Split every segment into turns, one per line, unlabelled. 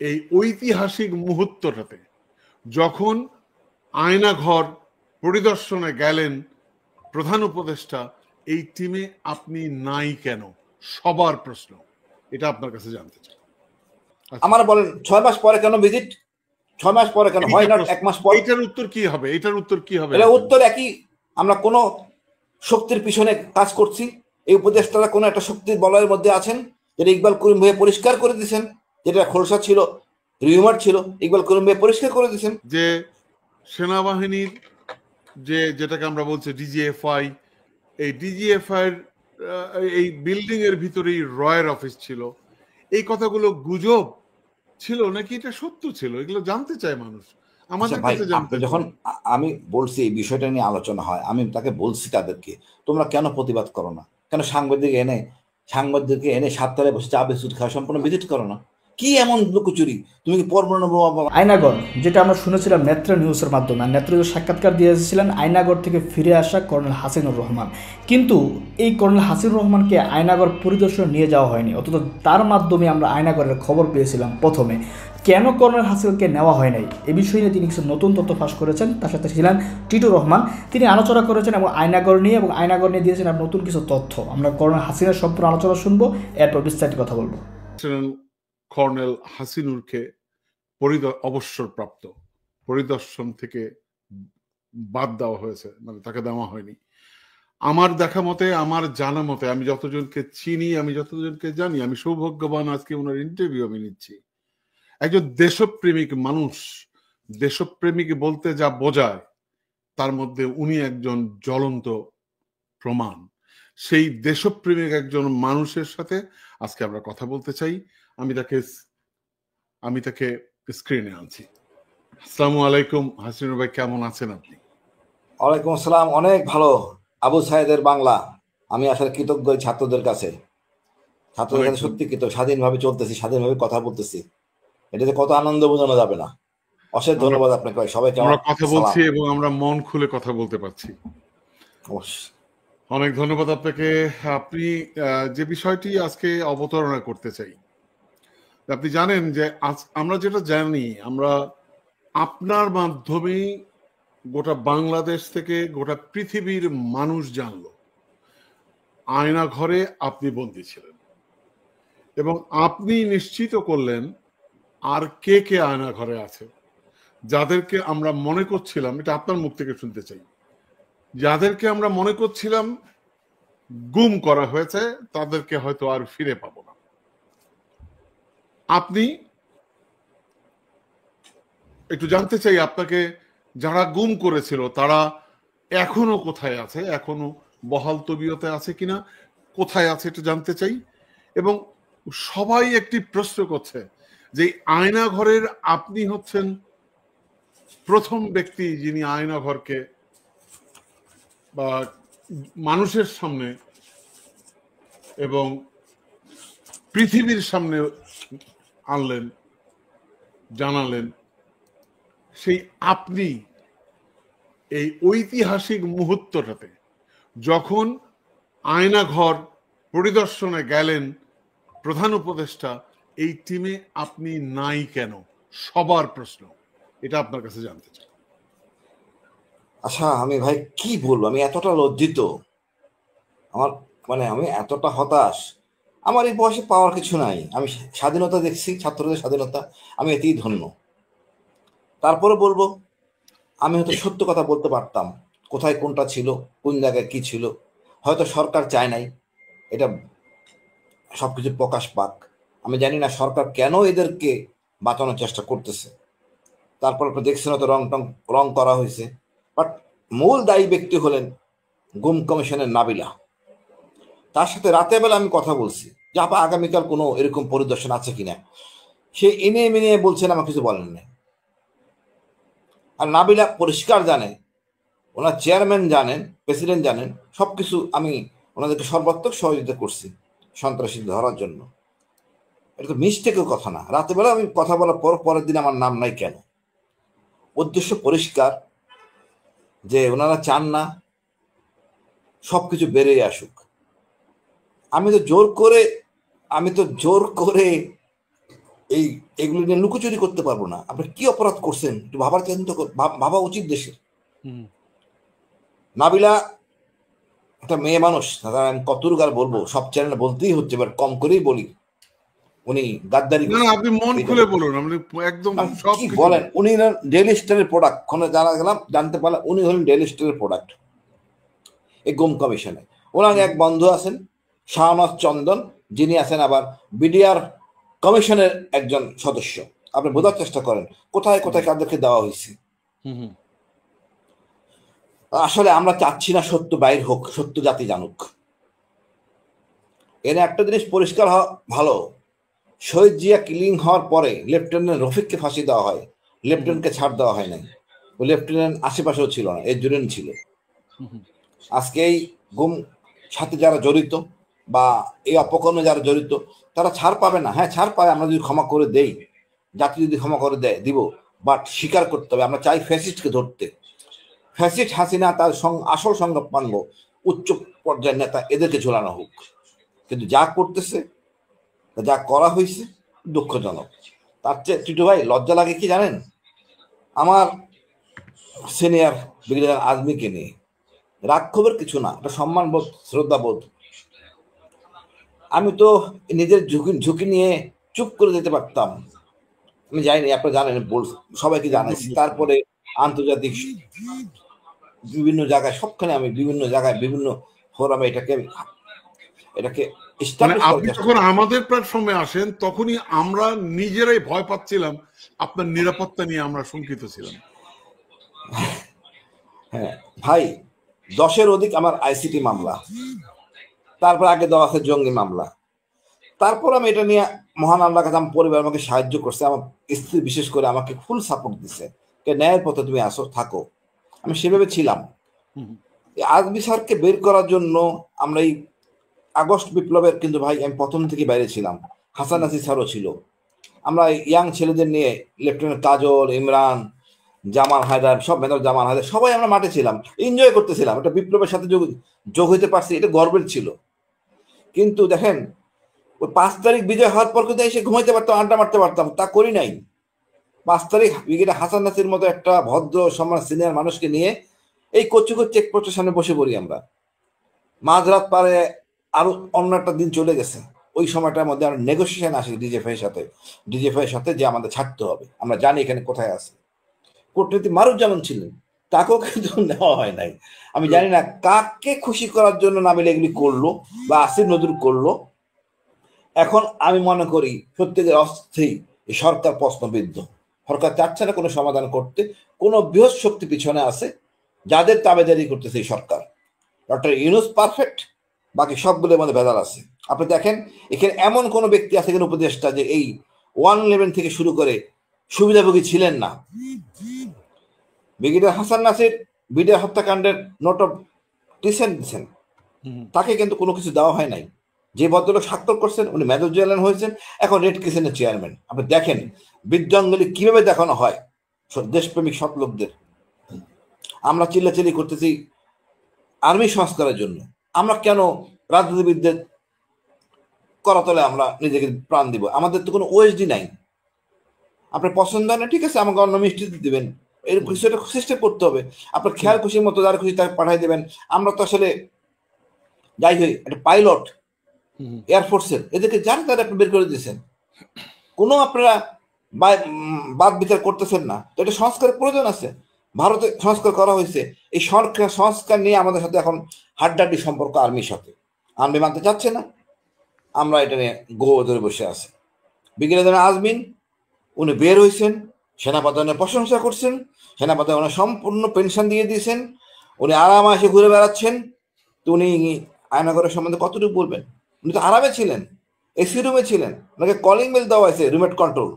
এই ঐতিহাসিক মুহূর্তটাতে যখন আয়নাঘর পরিদর্শনে গেলেন প্রধান উপদেষ্টা, এই টিমে আপনি নাই কেন? সবার প্রশ্ন, এটা আপনার কাছে জানতে চাই।
আমার বলেন 6 মাস পরে কেন ভিজিট? 6 মাস পরে কেন হয় না 1 মাস পর?
এটার উত্তর কি হবে? এটার উত্তর কি হবে?
এটা উত্তর একই। আমরা কোন শক্তির পিছনে কাজ করছি? এই উপদেষ্টারা কোন একটা শক্তির বলয়ের মধ্যে আছেন, যেটা ইকবাল করিম ভাই পরিষ্কার করে দিয়েছেন, যেটা খোলসা ছিল, রিউমার ছিল, ইকবাল করিম ভাই পরিষ্কার করে দিয়েছেন
যে সেনাবাহিনীর যেটাকে আমরা বলছি ডিজিএফআই, এই ডিজিএফআই এই বিল্ডিং এর ভিতরেই রয়ের অফিস ছিল। এই কথাগুলো গুজব ছিল নাকি এটা সত্য ছিল? এগুলো জানতে চায় মানুষ, আমাদের কাছে জানতে।
যখন আমি বলছি এই বিষয়টা নিয়ে আলোচনা হয়, আমি তাকে বলছি তাদেরকে, তোমরা কেন প্রতিবাদ করো না? কেন সাংবাদিককে এনে 7 তলায় বসে চা বিস্কুট খাওয়া সম্পূর্ণ ভিজিট করো না? কি এমন লুকোচুরি? তুমি কি
আয়নাগর, যেটা আমরা শুনেছিলাম নেত্র নিউজের মাধ্যমে, নেত্র সাক্ষাৎকার দিয়েছিলেন আয়নাগর থেকে ফিরে আসা কর্নেল হাসিনুর রহমান, কিন্তু এই কর্নেল হাসিনুর রহমানকে আয়নাগর পরিদর্শন নিয়ে যাওয়া হয়নি, অথচ তার মাধ্যমে আমরা আয়নাগরের খবর পেয়েছিলাম প্রথমে। কেন কর্নেল হাসিনুরকে নেওয়া হয় নাই, এ বিষয়ে নিয়ে তিনি কিছু নতুন তথ্য ফাঁস করেছেন। তার সাথে ছিলেন টিটু রহমান, তিনি আলোচনা করেছেন এবং আয়নাগর নিয়ে দিয়েছেন আর নতুন কিছু তথ্য। আমরা কর্নেল হাসিনার সম্পূর্ণ আলোচনা শুনবো, এরপর বিস্তারিত কথা বলবো।
কর্নেল হাসিনুরকে অবসরপ্রাপ্ত পরিদর্শন থেকে বাদ দেওয়া হয়েছে, মানে তাকে দেওয়া হয়নি। আমার দেখা মতে, আমার জানা মতে, আমি যতজনকে চিনি, আমি যতজনকে জানি, আমি সৌভাগ্যবান আজকে ওনার ইন্টারভিউ আমি নিচ্ছি। একজন দেশপ্রেমিক মানুষ, দেশপ্রেমিক বলতে যা বোঝায় তার মধ্যে উনি একজন জ্বলন্ত প্রমাণ। সেই দেশপ্রেমিক একজন মানুষের সাথে আজকে আমরা কথা বলতে চাই। আমি তাকে স্ক্রিনে আনছি। আসসালামু আলাইকুম হাসিনুর ভাই, কেমন আছেন আপনি?
ওয়ালাইকুম আসসালাম, অনেক ভালো। আবু সাইদের বাংলা, আমি আসলে কৃতজ্ঞ ছাত্রদের কাছে সত্যি কৃতজ্ঞ। স্বাধীনভাবে চলতেছি, স্বাধীনভাবে কথা বলতেছি, এটাতে কত আনন্দ বোঝানো যাবে না। অশেষ ধন্যবাদ আপনাকে সবাইকে।
আমরা কথা বলছি এবং আমরা মন খুলে কথা বলতে পারছি। অনেক ধন্যবাদ আপনাকে। আপনি যে বিষয়টি আজকে অবতারণা করতে চাই, আপনি জানেন যে আমরা যেটা জানি, আমরা আপনার মাধ্যমেই গোটা বাংলাদেশ থেকে গোটা পৃথিবীর মানুষ জানলো আয়না ঘরে আপনি বন্দী ছিলেন, এবং আপনি নিশ্চিত করলেন আর কে কে আয়না ঘরে আছে। যাদেরকে আমরা মনে করছিলাম, এটা আপনার মুখ থেকে শুনতে চাই, যাদেরকে আমরা মনে করছিলাম গুম করা হয়েছে, তাদেরকে হয়তো আর ফিরে পাবো না। আপনি একটু জানতে চাই আপনাকে, যারা গুম করেছিল তারা এখনো কোথায় আছে, এখনো বহাল তবিয়তে আছে কিনা, কোথায় আছে এটা জানতে চাই। এবং সবাই একটি প্রশ্ন করছে যে আয়না ঘরের আপনি হচ্ছেন প্রথম ব্যক্তি যিনি আয়না ঘরকে বা মানুষের সামনে এবং পৃথিবীর সামনে আনলেন, জানালেন। সেই আপনি এই ঐতিহাসিক মুহূর্তটাতে যখন আয়নাঘর পরিদর্শনে গেলেন প্রধান উপদেষ্টা, এই টিমে আপনি নাই কেন? সবার প্রশ্ন, এটা আপনার কাছে জানতে চাই।
আচ্ছা, আমি ভাই কি বলবো, আমি এতটা লজ্জিত, আমি এতটা হতাশ। আমার এই বয়সে পাওয়ার কিছু নাই। আমি স্বাধীনতা দেখছি, ছাত্রদের স্বাধীনতা, আমি এতেই ধন্য। তারপরে বলবো, আমি হয়তো সত্য কথা বলতে পারতাম, কোথায় কোনটা ছিল, কোন জায়গায় কি ছিল। হয়তো সরকার চায় নাই এটা সবকিছু প্রকাশ পাক। আমি জানি না সরকার কেন এদেরকে বাঁচানোর চেষ্টা করতেছে। তারপর দেখছেন হয়তো রং করা হয়েছে, বাট মূল দায়ী ব্যক্তি হলেন গুম কমিশনের নাবিলা। তার সাথে রাতের বেলা আমি কথা বলছি যে আপা আগামীকাল কোনো এরকম পরিদর্শন আছে কিনা। সে এনে বলছেন, আমার কিছু বলেন নাই। আর নাবিলা পরিষ্কার জানে, ওনার চেয়ারম্যান জানেন, প্রেসিডেন্ট জানেন, সবকিছু আমি ওনাদেরকে সর্বাত্মক সহযোগিতা করছি সন্ত্রাসী ধরার জন্য। এটা তো মিস্টেকের কথা না। রাতের বেলা আমি কথা বলার পরের দিন আমার নাম নাই কেন? উদ্দেশ্য পরিষ্কার, যে ওনারা চান না সবকিছু বেড়ে আসুক। আমি তো জোর করে এই এগুলো নিয়ে লুকোচুরি করতে পারবো না। আপনি কি অপরাধ করছেন একটু ভাবার চিন্তা ভাবা উচিত দেশের। নাবিলা একটা মেয়ে মানুষ, আমি কতটুকু আর বলবো, সব চ্যানেলে বলতেই হচ্ছে, বাট কম করেই বলি। উনি গাদ্দারি
না, আপনি মন খুলে বলুন, আপনি একদম সব
কি বলেন। উনি ডেইলি স্টারের প্রোডাক্ট, জানা গেলাম, জানতে পারলাম উনি হলেন ডেইলি স্টারের প্রোডাক্ট এই গুম কমিশনে। ওনার এক বন্ধু আছেন শাহনওয়াজ চন্দন, যিনি আছেন আবার বিডিআর কমিশনের একজন সদস্য। আপনি বোঝার চেষ্টা করেন কোথায় কোথায় কাদেরকে দেওয়া হয়েছে। আসলে আমরা চাচ্ছি না সত্য বাইর হোক, সত্য জাতি জানুক। এর একটা জিনিস পরিষ্কার হওয়া ভালো, শহীদ জিয়া কিলিং হওয়ার পরে লেফটেন্যান্ট রফিককে ফাঁসি দেওয়া হয়, লেফটেন্যান্টকে ছাড় দেওয়া হয় নাই। ওই লেফটেন্যান্ট আশেপাশেও ছিল না, এর জন্য ছিল। আজকে এই গুম সাথে যারা জড়িত বা এই অপকর্মে যারা জড়িত তারা ছাড় পাবে না। হ্যাঁ, ছাড় পাবে আমরা যদি ক্ষমা করে দেই, জাতি যদি ক্ষমা করে দেয় দিব, বাট স্বীকার করতে হবে আমরা চাই ফ্যাসিস্টকে ধরতে। ফ্যাসিস্ট হাসিনা তার আসল সংগ্রাম মানব, উচ্চ পর্যায়ের নেতা এদেরকে ঝোলানো হোক। কিন্তু যা করতেছে, যা করা হয়েছে দুঃখজনক। তার চেয়ে টিটু ভাই লজ্জা লাগে কি জানেন, আমার সিনিয়র ব্রিগেডিয়ার আজমিকে নিয়ে। রাগ ক্ষোভের কিছু না, এটা সম্মানবোধ, শ্রদ্ধাবোধ। আমি তো নিজের ঝুঁকি নিয়ে চুপ করে যেতে পারতাম, আমি যাইনি, আপনারা জানেন, সবাইকে জানাইছি। তারপরে আন্তর্জাতিক বিভিন্ন জায়গায়, সবখানে আমি বিভিন্ন জায়গায় বিভিন্ন ফোরামে এটাকে
আপনি যখন আমাদের প্ল্যাটফর্মে আসেন তখনই আমরা নিজেরাই ভয় পাচ্ছিলাম, আপনার নিরাপত্তা নিয়ে আমরা শঙ্কিত ছিলাম।
হ্যাঁ ভাই, 10-এর অধিক আমার আইসিটি মামলা, তারপর আগে দেওয়া আছে জঙ্গি মামলা। তারপর আমি এটা নিয়ে মহান আল্লাহর কাছে আমার পরিবার আমাকে সাহায্য করছে, আমার স্ত্রী বিশেষ করে আমাকে ফুল সাপোর্ট দিছে, ন্যায়ের পথে তুমি আসো, থাকো। আমি সেভাবে ছিলাম। আজমি স্যারকে বের করার জন্য আমরা এই আগস্ট বিপ্লবের কিন্তু ভাই আমি প্রথম থেকে বাইরে ছিলাম, হাসান নাসির স্যারও ছিল। আমরা ইয়াং ছেলেদের নিয়ে লেফটেন্যান্ট কাজল, ইমরান, জামাল হায়দার, সব মেজর জামাল হায়দার, সবাই আমরা মাঠে ছিলাম, এনজয় করতেছিলাম। এটা বিপ্লবের সাথে যোগ হইতে পারছি, এটা গর্বের ছিল। কিন্তু দেখেন ওই 5 তারিখ বিজয় হওয়ার পর কিন্তু এসে ঘুমাইতে পারতাম, আড্ডা মারতে পারতাম, তা করি নাই। 5 তারিখ ব্রিগেডিয়ার হাসান নাসির মতো একটা ভদ্র সম্মান সিনিয়র মানুষকে নিয়ে এই কচুকো চেকপোস্টের সামনে বসে পড়ি আমরা। মাঝরাত পারে আরো অন্য একটা দিন চলে গেছে, ওই সময়টার মধ্যে আমরা নেগোসিয়েশন আসি ডিজিএফআই সাথে যে আমাদের ছাড়তে হবে, আমরা জানি এখানে কোথায় আছে। কূটনীতি মারুজ্জামান ছিলেন, তাকেও কিন্তু নেওয়া হয় নাই। আমি জানি না কাকে খুশি করার জন্য নাবিল এগুলি করলো বা আসিফ নজরুল করলো। এখন আমি মনে করি প্রত্যেকের অস্থির এই সরকার প্রশ্নবিদ্ধ, সরকার চাচ্ছে না কোনো সমাধান করতে। কোনো বৃহৎ শক্তি পিছনে আছে যাদের তাবেদারি করতেছে এই সরকার। ডক্টর ইউনূস পারফেক্ট, বাকি সবগুলোর মধ্যে ভেজাল আছে। আপনি দেখেন এখানে এমন কোনো ব্যক্তি আছে এখানে উপদেষ্টা যে এই 111 থেকে শুরু করে সুবিধাভোগী ছিলেন না। ব্রিগেডিয়ার হাসান নাসির বিডিআর হত্যাকাণ্ডের নোট অফ ডিসেন্ট দিচ্ছেন, তাকে কিন্তু কোনো কিছু দেওয়া হয় নাই। যে ভদ্রলোক স্বাক্ষর করছেন উনি মেজর জেনারেল হয়েছেন, এখন রেড ক্রিসেন্টের চেয়ারম্যান। আপনি দেখেন বিদ্যাঙ্গলি কিভাবে দেখানো হয় দেশপ্রেমিক সৎ লোকদের। আমরা চিল্লাচিল্লি করতেছি আর্মি সংস্কারের জন্য, আমরা কেন রাজনীতিবিদদের করাতলে আমরা নিজেকে প্রাণ দিব? আমাদের তো কোনো ওএসডি নাই। আপনার পছন্দ হয় না, ঠিক আছে, আমাকে অন্য মিষ্টি দিবেন, এরকম কিছু একটা সিস্টেম করতে হবে। আপনার খেয়াল খুশির মতো যার খুশি তাকে পাঠাই দেবেন। আমরা তো আসলে যাই হই একটা পাইলট এয়ারফোর্সের, এদেরকে যার তারা আপনি বের করে দিয়েছেন, কোনো আপনারা বাদ বিচার করতেছেন না। তো এটা সংস্কারের প্রয়োজন আছে, ভারতে সংস্কার করা হয়েছে। এই সংস্কার নিয়ে আমাদের সাথে এখন হাড্ডাড্ডি সম্পর্ক আর্মির সাথে। আর্মি মানতে চাচ্ছে না, আমরা এটা নিয়ে ধরে বসে আছি। ব্রিগেডিয়ার আজমিন উনি বের হয়েছেন, সেনাপ্রধানের প্রশংসা করছেন, সেনাপ্রধান উনি সম্পূর্ণ পেনশন দিয়ে দিয়েছেন, উনি আরামে এসে ঘুরে বেড়াচ্ছেন। তো উনি আয়নাগরের সম্বন্ধে কতটুকু বলবেন? উনি তো আরামে ছিলেন, এসি রুমে ছিলেন, ওনাকে কলিং বেল দেওয়া হয়েছে, রিমোট কন্ট্রোল,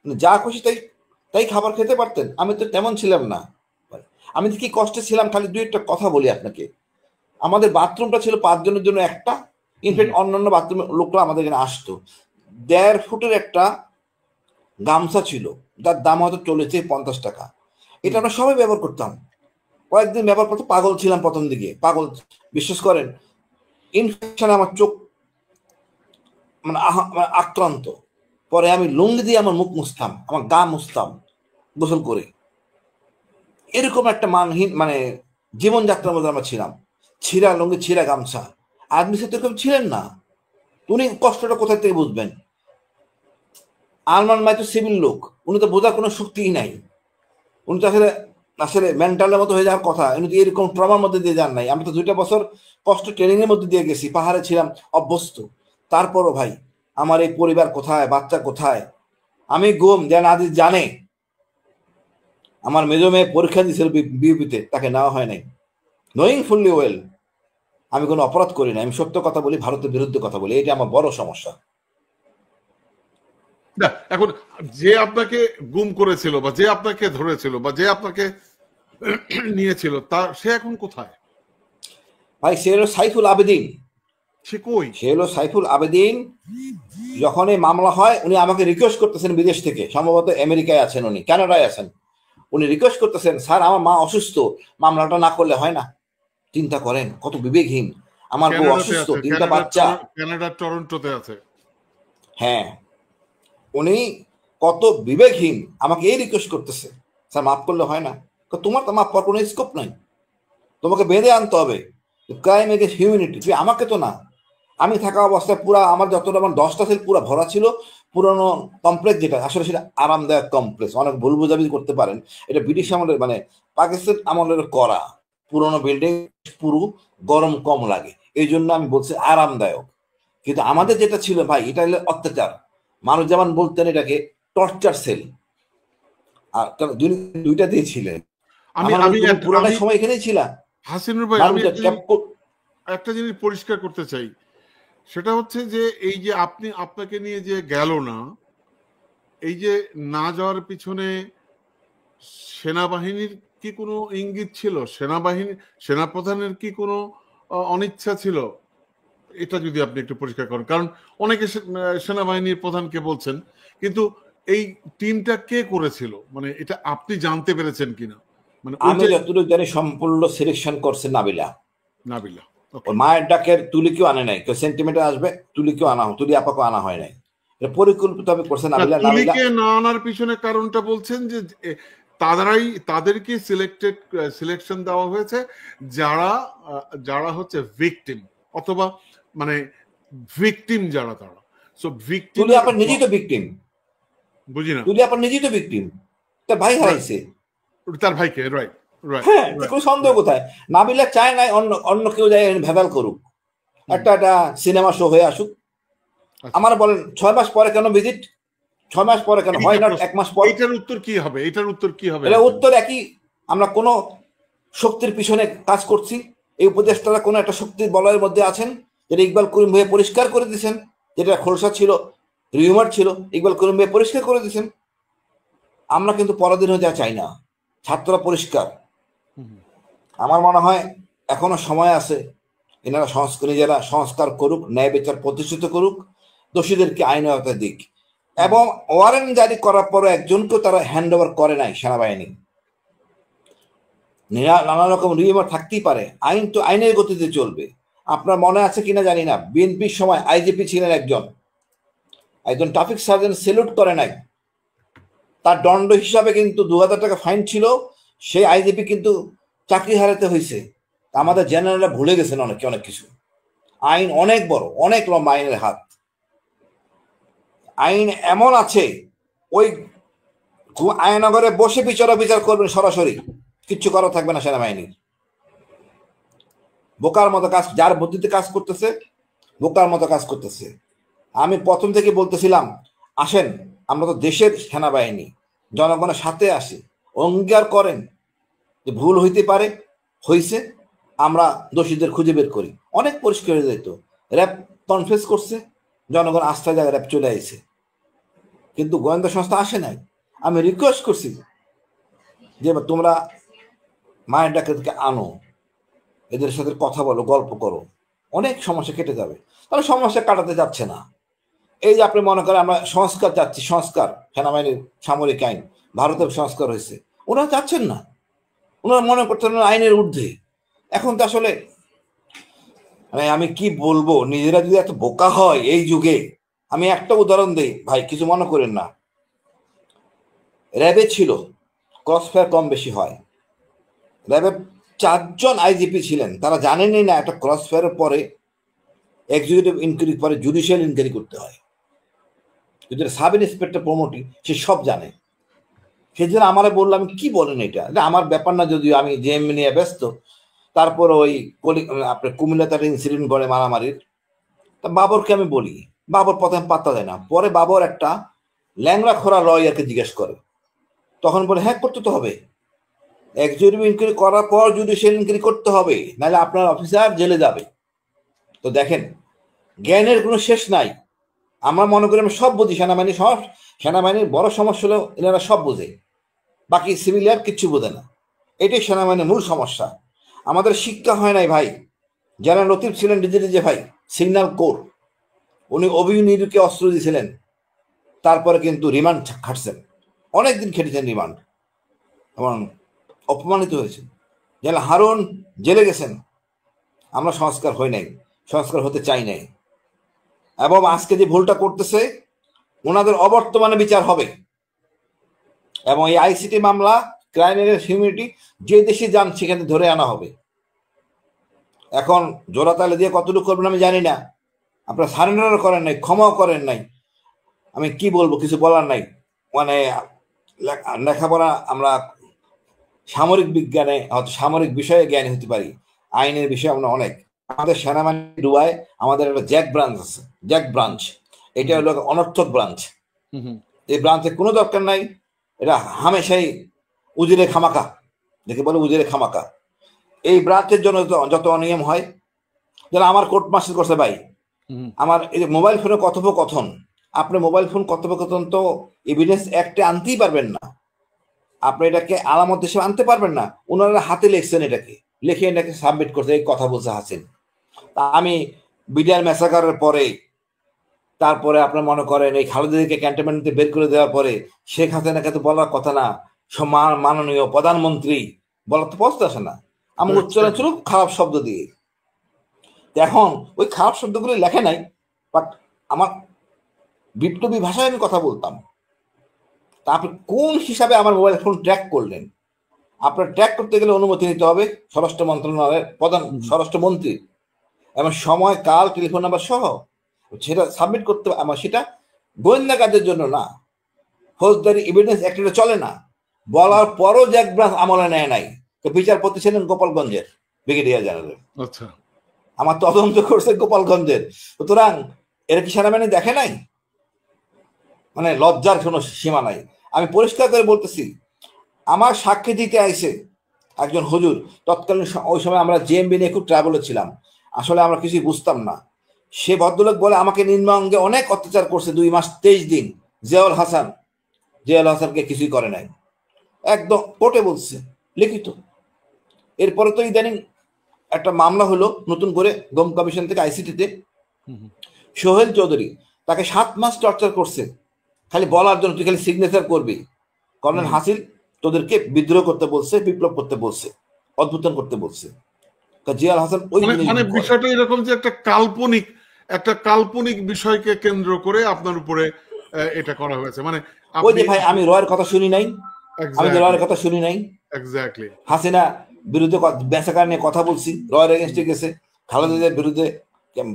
যা খুশি তাই খাবার খেতে পারতেন। আমি তো তেমন ছিলাম না। আমি তো কি কষ্টে ছিলাম, খালি 2-1টা কথা বলি আপনাকে। আমাদের বাথরুমটা ছিল 5 জনের জন্য একটা, ইনফ্যাক্ট অন্যান্য বাথরুমের লোকরা আমাদের এখানে আসতো। 1.5 ফুটের একটা গামছা ছিল, যার দাম হয়তো চলেছে 50 টাকা। এটা আমরা সবাই ব্যবহার করতাম, কয়েকদিন ব্যবহার করতে পাগল ছিলাম প্রথম দিকে, পাগল। বিশ্বাস করেন ইনফেকশনে আমার চোখ মানে আক্রান্ত, পরে আমি লুঙ্গি দিয়ে আমার মুখ মুছতাম, আমার গা মুছতাম গোসল করে। এরকম একটা মানহীন মানে জীবনযাত্রার মধ্যে আমরা ছিলাম। ছিঁড়া লুঙ্গি, ছিঁড়া গামছা। আর্মি সাথে এরকম ছিলেন না। উনি কষ্টটা কোথা থেকে বুঝবেন? আরমান মাই তো সিভিল লোক, উনি তো বোঝার কোনো শক্তিই নাই। উনি তো আসলে আসলে মেন্টালের মতো হয়ে যাওয়ার কথা। উনি তো এরকম ট্রমার মধ্যে দিয়ে যান নাই। আমি তো 2টা বছর কষ্ট ট্রেনিং এর মধ্যে দিয়ে গেছি, পাহাড়ে ছিলাম, অভ্যস্ত। তারপরও ভাই, আমার এই পরিবার কোথায়, বাচ্চা কোথায়? আমি গুম যে নাদির জানে আমার মেজো মেয়ে পরীক্ষা দিয়েছিল বিউপিতে, তাকে নেওয়া হয় নাই। নোয়িং ফুললি ওয়েল আমি কোনো অপরাধ করি না, আমি সত্য কথা বলি, ভারতের বিরুদ্ধে কথা বলি। এটা আমার বড় সমস্যা।
না, এখন যে আপনাকে গুম করেছিল বা যে আপনাকে ধরেছিল বা যে আপনাকে নিয়েছিল সে এখন কোথায়?
ভাই, সে হলো সাইফুল আবেদিন।
সে কই?
সে হলো সাইফুল আবেদিন। যখন এই মামলা হয়, উনি আমাকে রিকোয়েস্ট করতেছেন বিদেশ থেকে, সম্ভবত আমেরিকায় আছেন, উনি কানাডায় আছেন। উনি রিকোয়েস্ট করতেছেন, স্যার আমার মা অসুস্থ, মামলাটা না করলে হয় না। চিন্তা করেন কত বিবেকহীন। আমার বউ অসুস্থ, 3টা বাচ্চা।
কানাডার টরন্টোতে আছে।
হ্যাঁ, উনি কত বিবেকহীন, আমাকে এই রিকোয়েস্ট করতেছে, স্যার মাফ করলে হয় না। তোমার তো মাফ করার কোনো স্কোপ নাই, তোমাকে বেঁধে আনতে হবে। Crime against humanity. তুই আমাকে তো না, আমি থাকা অবস্থায় পুরা আমার যতটা আমার 10টা সেল পুরো ভরা ছিল। পুরনো কমপ্লেক্স, যেটা আসলে সেটা আরামদায়ক কমপ্লেক্স, অনেক ভুল বুঝাবুঝি করতে পারেন। এটা ব্রিটিশ আমলের মানে পাকিস্তান আমলের করা পুরনো বিল্ডিং, পুরো গরম কম লাগে, এই জন্য আমি বলছি আরামদায়ক। কিন্তু আমাদের যেটা ছিল ভাই, এটা হলো অত্যাচার। মানুষ যেমন বলতেন এটাকে টর্চার সেল। আর 2টা দিয়েছিলেন। আমি পুরোটা সময় এখানেই ছিলাম।
হাসিনুর ভাই, আমি একটা জিনিস পরিষ্কার করতে চাই, সেটা হচ্ছে যে এই যে আপনাকে নিয়ে যে গেল না, এই যে না যাওয়ার পিছনে সেনাবাহিনীর কি কোনো ইঙ্গিত ছিল? সেনাপ্রধানের কি কোনো অনিচ্ছা ছিল? এটা যদি আপনি একটু পরিষ্কার করেন, কারণ অনেকে সেনাবাহিনীর প্রধানকে বলছেন, কিন্তু এই টিমটা কে করেছিল, মানে এটা আপনি জানতে পেরেছেন কিনা? মানে
আমি যতটুকু জানি সম্পূর্ণ সিলেকশন করছে নাবিলা।
ওর
মায়ের ডাকের তুলিকেও আনে নাই, কেউ সেন্টিমিটার আসবে, তুলিকেও আনা তুলি আপাকে আনা হয় নাই। এটা পরিকল্পিতভাবে করছে নাবিলা।
তুলিকে না আনার পিছনে কারণটা বলছেন যে তাদেরকে সিলেকশন দেওয়া হয়েছে যারা হচ্ছে ভিকটিম, অথবা মানে ভিকটিম যারা, তারা। সো ভিকটিম,
তুলি আপা নিজেই তো ভিকটিম।
বুঝি না,
তুলি আপা নিজেই তো ভিকটিম, তার ভাই হারাইছে,
তার ভাইকে। রাইট,
হ্যাঁ, কোনো সন্দেহ কোথায়? নাবিলা চায় নাই অন্য কেউ যায় ভেদাল করুক, একটা সিনেমা শো হয়ে আসুক। আমার বলেন 6 মাস পরে কেন ভিজিট? 6 মাস পরে কেন হয় না 1 মাস পর?
এটার উত্তর কি হবে?
এটা উত্তর একই। আমরা কোন শক্তির পিছনে কাজ করছি। এই উপদেষ্টারা কোন একটা শক্তির বলয়ের মধ্যে আছেন, যেটা ইকবাল করিম ভাই পরিষ্কার করে দিয়েছেন, যেটা খোলসা ছিল, রিউমার ছিল, ইকবাল করিম ভাই পরিষ্কার করে দিয়েছেন। আমরা কিন্তু পরাধীন হতে চাই না, ছাত্ররা পরিষ্কার। আমার মনে হয় এখনো সময় আছে, এনারা নিজেরা সংস্কার করুক, ন্যায় বিচার প্রতিষ্ঠিত করুক, দোষীদেরকে আইনের আওতায় দিক। এবং ওয়ারেন্ট জারি করার পরে একজনকেও তারা হ্যান্ড ওভার করে নাই সেনাবাহিনী। নানা রকম রিউমার থাকতেই পারে, আইন তো আইনের গতিতে চলবে। আপনার মনে আছে কিনা জানি না, বিএনপির সময় আইজিপি ছিলেন একজন ট্রাফিক সার্জেন্ট সেলুট করে নাই, তার দণ্ড হিসাবে কিন্তু 2000 টাকা ফাইন ছিল। সেই আইজিপি কিন্তু চাকরি হারাতে হয়েছে। আমাদের জেনারেলরা ভুলে গেছেন অনেক কিছু। আইন অনেক বড়, অনেক লম্বা আইনের হাত। আইন এমন আছে, ওই আয়নাগরে বসে বিচার করবেন সরাসরি, কিচ্ছু করা থাকবে না সেনাবাহিনীর। বোকার মতো কাজ, যার বুদ্ধিতে কাজ করতেছে বোকার মতো কাজ করতেছে। আমি প্রথম থেকে বলতেছিলাম, আসেন আমরা তো দেশের সেনাবাহিনী, জনগণের সাথে আসি, অঙ্গীকার করেন যে ভুল হইতে পারে, হয়েছে, আমরা দোষীদের খুঁজে বের করি। অনেক পরিষ্কার হয়ে যেত। র্যাব কনফেস করছে, জনগণ আস্থা জায়গায় র্যাব চলে আসছে, কিন্তু গোয়েন্দা সংস্থা আসে নাই। আমি রিকোয়েস্ট করছি যে তোমরা মায়ের ডাকাতকে আনো, এদের সাথে কথা বলো, গল্প করো, অনেক সমস্যা কেটে যাবে। তাহলে সমস্যা কাটাতে যাচ্ছে না। এই যে আপনি মনে করেন আমরা সংস্কার যাচ্ছি, সংস্কার সেনাবাহিনীর সামরিক আইন ভারতের সংস্কার হয়েছে, ওনারা যাচ্ছেন না। ওনারা মনে করছেন আইনের ঊর্ধ্বে। এখন তো আসলে মানে আমি কি বলবো, নিজেরা যদি এত বোকা হয় এই যুগে, আমি একটা উদাহরণ দিই ভাই, কিছু মনে করেন না। র্যাবে ছিল, ক্রসফায়ার কম বেশি হয়। র্যাবে 4 জন আইজিপি ছিলেন, তারা জানেনই না একটা ক্রসফায়ারের পরে এক্সিকিউটিভ ইনকোয়ারি পরে জুডিশিয়াল ইনকোয়ারি করতে হয়। যদি সাব ইন্সপেক্টর প্রমোটি, সে সব জানে। সেই জন্য আমারে বললাম কি বলেন এটা আমার ব্যাপার না, যদিও আমি জেএম নিয়ে ব্যস্ত। তারপর ওই আপনার কুমিল্লাতে একটা ইনসিডেন্ট করে মারামারির, তা বাবরকে আমি বলি, বাবর প্রথমে পাত্তা দেয় না। পরে বাবর একটা ল্যাংড়া খোরা লয়ারকে জিজ্ঞেস করে, তখন বলে হ্যাঁ করতে তো হবে, এক্সিকিউটিভ ইনকোয়ারি করার পর জুডিশিয়াল ইনকোয়ারি করতে হবে, নাহলে আপনার অফিসার জেলে যাবে। তো দেখেন, জ্ঞানের কোনো শেষ নাই। আমরা মনে করি আমি সব বুঝি, সেনাবাহিনীর বড় সমস্যা হলো এনারা সব বোঝে, বাকি সিভিলিয়ার কিচ্ছু বোঝে না। এটাই সেনাবাহিনীর মূল সমস্যা। আমাদের শিক্ষা হয় নাই ভাই। জেনারেল লতিফ ছিলেন ডিজে ভাই, সিগন্যাল কোর, উনি অভিনীরকে অস্ত্র দিয়েছিলেন, তারপরে কিন্তু রিমান্ড খাটছেন, অনেকদিন খেটেছেন রিমান্ড এবং অপমানিত হয়েছে। জেনারেল হারুন জেলে গেছেন, আমরা সংস্কার হই নাই, সংস্কার হতে চাই নাই। এবং আজকে যে ভুলটা করতেছে, ওনাদের অবর্তমানে বিচার হবে। এবং এই আইসিটি মামলা, ক্রাইম এগেইনস্ট হিউম্যানিটি, যে দেশে যান সেখানে ধরে আনা হবে। এখন জোড়াতালে দিয়ে কতটুকু করবেন আমি জানি না। আপনারা সারেন্ডারও করেন নাই, ক্ষমাও করেন নাই। আমি কি বলবো, কিছু বলার নাই। মানে লেখাপড়া, আমরা সামরিক বিজ্ঞানে হয়তো সামরিক বিষয়ে জ্ঞানী হতে পারি, আইনের বিষয়ে আমরা অনেক। আমাদের সেনাবাহিনী ডুবায় আমাদের একটা জ্যাক ব্রাঞ্চ আছে, জ্যাক ব্রাঞ্চ, এটা হলো অনর্থক ব্রাঞ্চ। এই ব্রাঞ্চের কোনো দরকার নাই, এটা হামেশাই উজিরে খামাকা, দেখে বলে উজিরে খামাকা। এই ব্রাঞ্চের জন্য যত অনিয়ম হয়, যেন আমার কোর্ট মার্শাল করছে ভাই, আমার এই যে মোবাইল ফোনে কথোপকথন, আপনি মোবাইল ফোন কথোপকথন তো এভিডেন্স অ্যাক্টে আনতেই পারবেন না, আপনি এটাকে আলামত হিসেবে আনতে পারবেন না। ওনারা হাতে লিখছেন, এটাকে লিখে এটাকে সাবমিট করছে, এই কথা বলছে হাসিন। তা আমি বিডিআর ম্যাসাকারের পরে, তারপরে আপনার মনে করেন এই খালেদাকে ক্যান্টনমেন্টে বের করে দেওয়ার পরে শেখ হাসিনাকে তো বলার কথা না, মাননীয় প্রধানমন্ত্রী বলার তো পৌঁছতে আসে না। আমি উচ্চারণ ছিল খারাপ শব্দ দিয়ে। এখন ওই খারাপ শব্দগুলি লেখে নাই, বাট আমার বিপ্লবী ভাষায় আমি কথা বলতাম। তা আপনি কোন হিসাবে আমার মোবাইল ফোন ট্র্যাক করলেন? আপনার ট্র্যাক করতে গেলে অনুমতি নিতে হবে স্বরাষ্ট্র মন্ত্রণালয়ের প্রধান স্বরাষ্ট্রমন্ত্রী, এবং সময়, কাল, টেলিফোন নাম্বার সহ সেটা সাবমিট করতে হবে। আমার সেটা গোয়েন্দা কাজের জন্য না, ফৌজদারি এভিডেন্স অ্যাক্টে চলে না। বলার পরও জ্যাক ব্রাঞ্চ আমলে নেয় নাই, তো বিচারপতি ছিলেন গোপালগঞ্জের ব্রিগেডিয়ার জেনারেল।
আচ্ছা,
আমার তদন্ত করছে গোপালগঞ্জের। সুতরাং এরা কি সেনাবাহিনী দেখে নাই? মানে লজ্জার কোনো সীমা নাই। আমি পরিষ্কার করে বলতেছি, আমার সাক্ষী দিতে আইছে একজন হুজুর, তৎকালীন ওই সময় আমরা জেএমবি নিয়ে খুব ট্রাভেলে ছিলাম, আসলে আমরা কিছুই বুঝতাম না। সে ভদ্রলোক বলে আমাকে নিম্নাঙ্গে অনেক অত্যাচার করছে 2 মাস 23 দিন। জিয়াউল হাসানকে কিছুই করে নাই, একদম কোর্টে বলছে লিখিত। এরপরে তো ইদানিং একটা মামলা হলো নতুন করে গম কমিশন থেকে আইসিটিতে, সোহেল চৌধুরী, তাকে 7 মাস টর্চার করছে খালি বলার জন্য তুই খালি সিগনেচার করবি। কর্নেল হাসিন তোদেরকে বিদ্রোহ করতে বলছে, বিপ্লব করতে বলছে, অদ্ভুতন করতে বলছে। জিয়াউল হাসান ওই
মানে বিষয়টা এরকম যে একটা কাল্পনিক বিষয়কে কেন্দ্র করে আপনার উপরে এটা করা হয়েছে। মানে
ওই যে ভাই, আমি রয়ের কথা শুনি নাই,
এক্স্যাক্টলি
হাসিনা বিরুদ্ধে বেচাকার নিয়ে কথা বলছি, রয়ের এগেনস্টে গেছে, খালেদাদের বিরুদ্ধে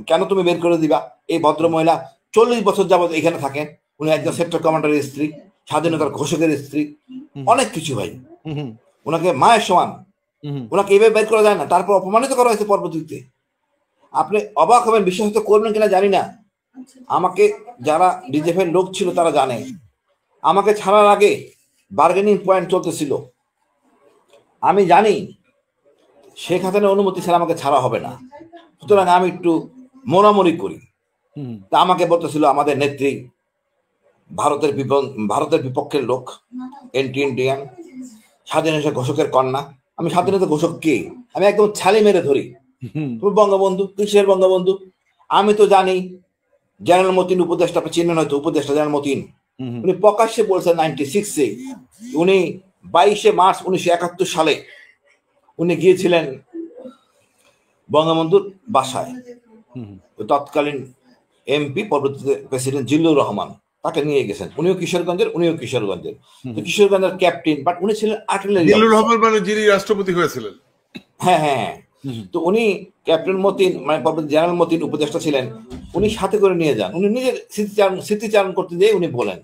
কেন তুমি বের করে দিবা। এই ভদ্র মহিলা 40 বছর যাবত এখানে থাকেন, উনি একজন সেক্টর কমান্ডারের স্ত্রী, স্বাধীনতার ঘোষকের স্ত্রী, অনেক কিছু ভাই, ওনাকে মায়ের সমান, ওনাকে এইভাবে বের করা যায় না। তারপর অপমানিত করা হয়েছে পরবর্তীতে। আপনি অবাক হবেন, বিশ্বাস হতে করবেন কিনা জানি না, আমাকে যারা ডিজেফের লোক ছিল তারা জানে, আমাকে ছাড়ার আগে বার্গেনিং পয়েন্ট চলতেছিল। আমি জানি শেখ হাসিনার অনুমতি ছাড়া আমাকে ছাড়া হবে না, সুতরাং আমি একটু মোড়ামুড়ি করি। তা আমাকে বলতেছিল আমাদের নেত্রী ভারতের বিপক্ষের লোক, এন্টি ইন্ডিয়ান, স্বাধীনতা ঘোষকের কন্যা। আমি স্বাধীনতা ঘোষক কে? আমি একদম ছালি মেরে ধরি, বঙ্গবন্ধু। কিসের বঙ্গবন্ধু? আমি তো জানি জেনারেল মতিন উপদেষ্টা, আপনি চিনেন হয়তো উপদেষ্টা জেনারেল মতিন, উনি প্রকাশ্যে বলছেন 96-এ, উনি 22শে মার্চ 1971 সালে উনি গিয়েছিলেন বঙ্গবন্ধুর বাসায়, তৎকালীন এমপি, পরবর্তীতে প্রেসিডেন্ট জিল্লুর রহমান তাকে নিয়ে গেছেন। উনিও কিশোরগঞ্জের তো কিশোরগঞ্জের ক্যাপ্টেন, বাট উনি ছিলেন আর্টিলারি
জিল্লুর রহমান মানে যিনি রাষ্ট্রপতি হয়েছিলেন।
হ্যাঁ হ্যাঁ হ্যাঁ। তো উনি ক্যাপ্টেন মতিন মানে জেনারেল মতিন উপদেষ্টা ছিলেন, উনি সাথে করে নিয়ে যান। উনি নিজের স্মৃতিচারণ করতে গিয়ে উনি বলেন,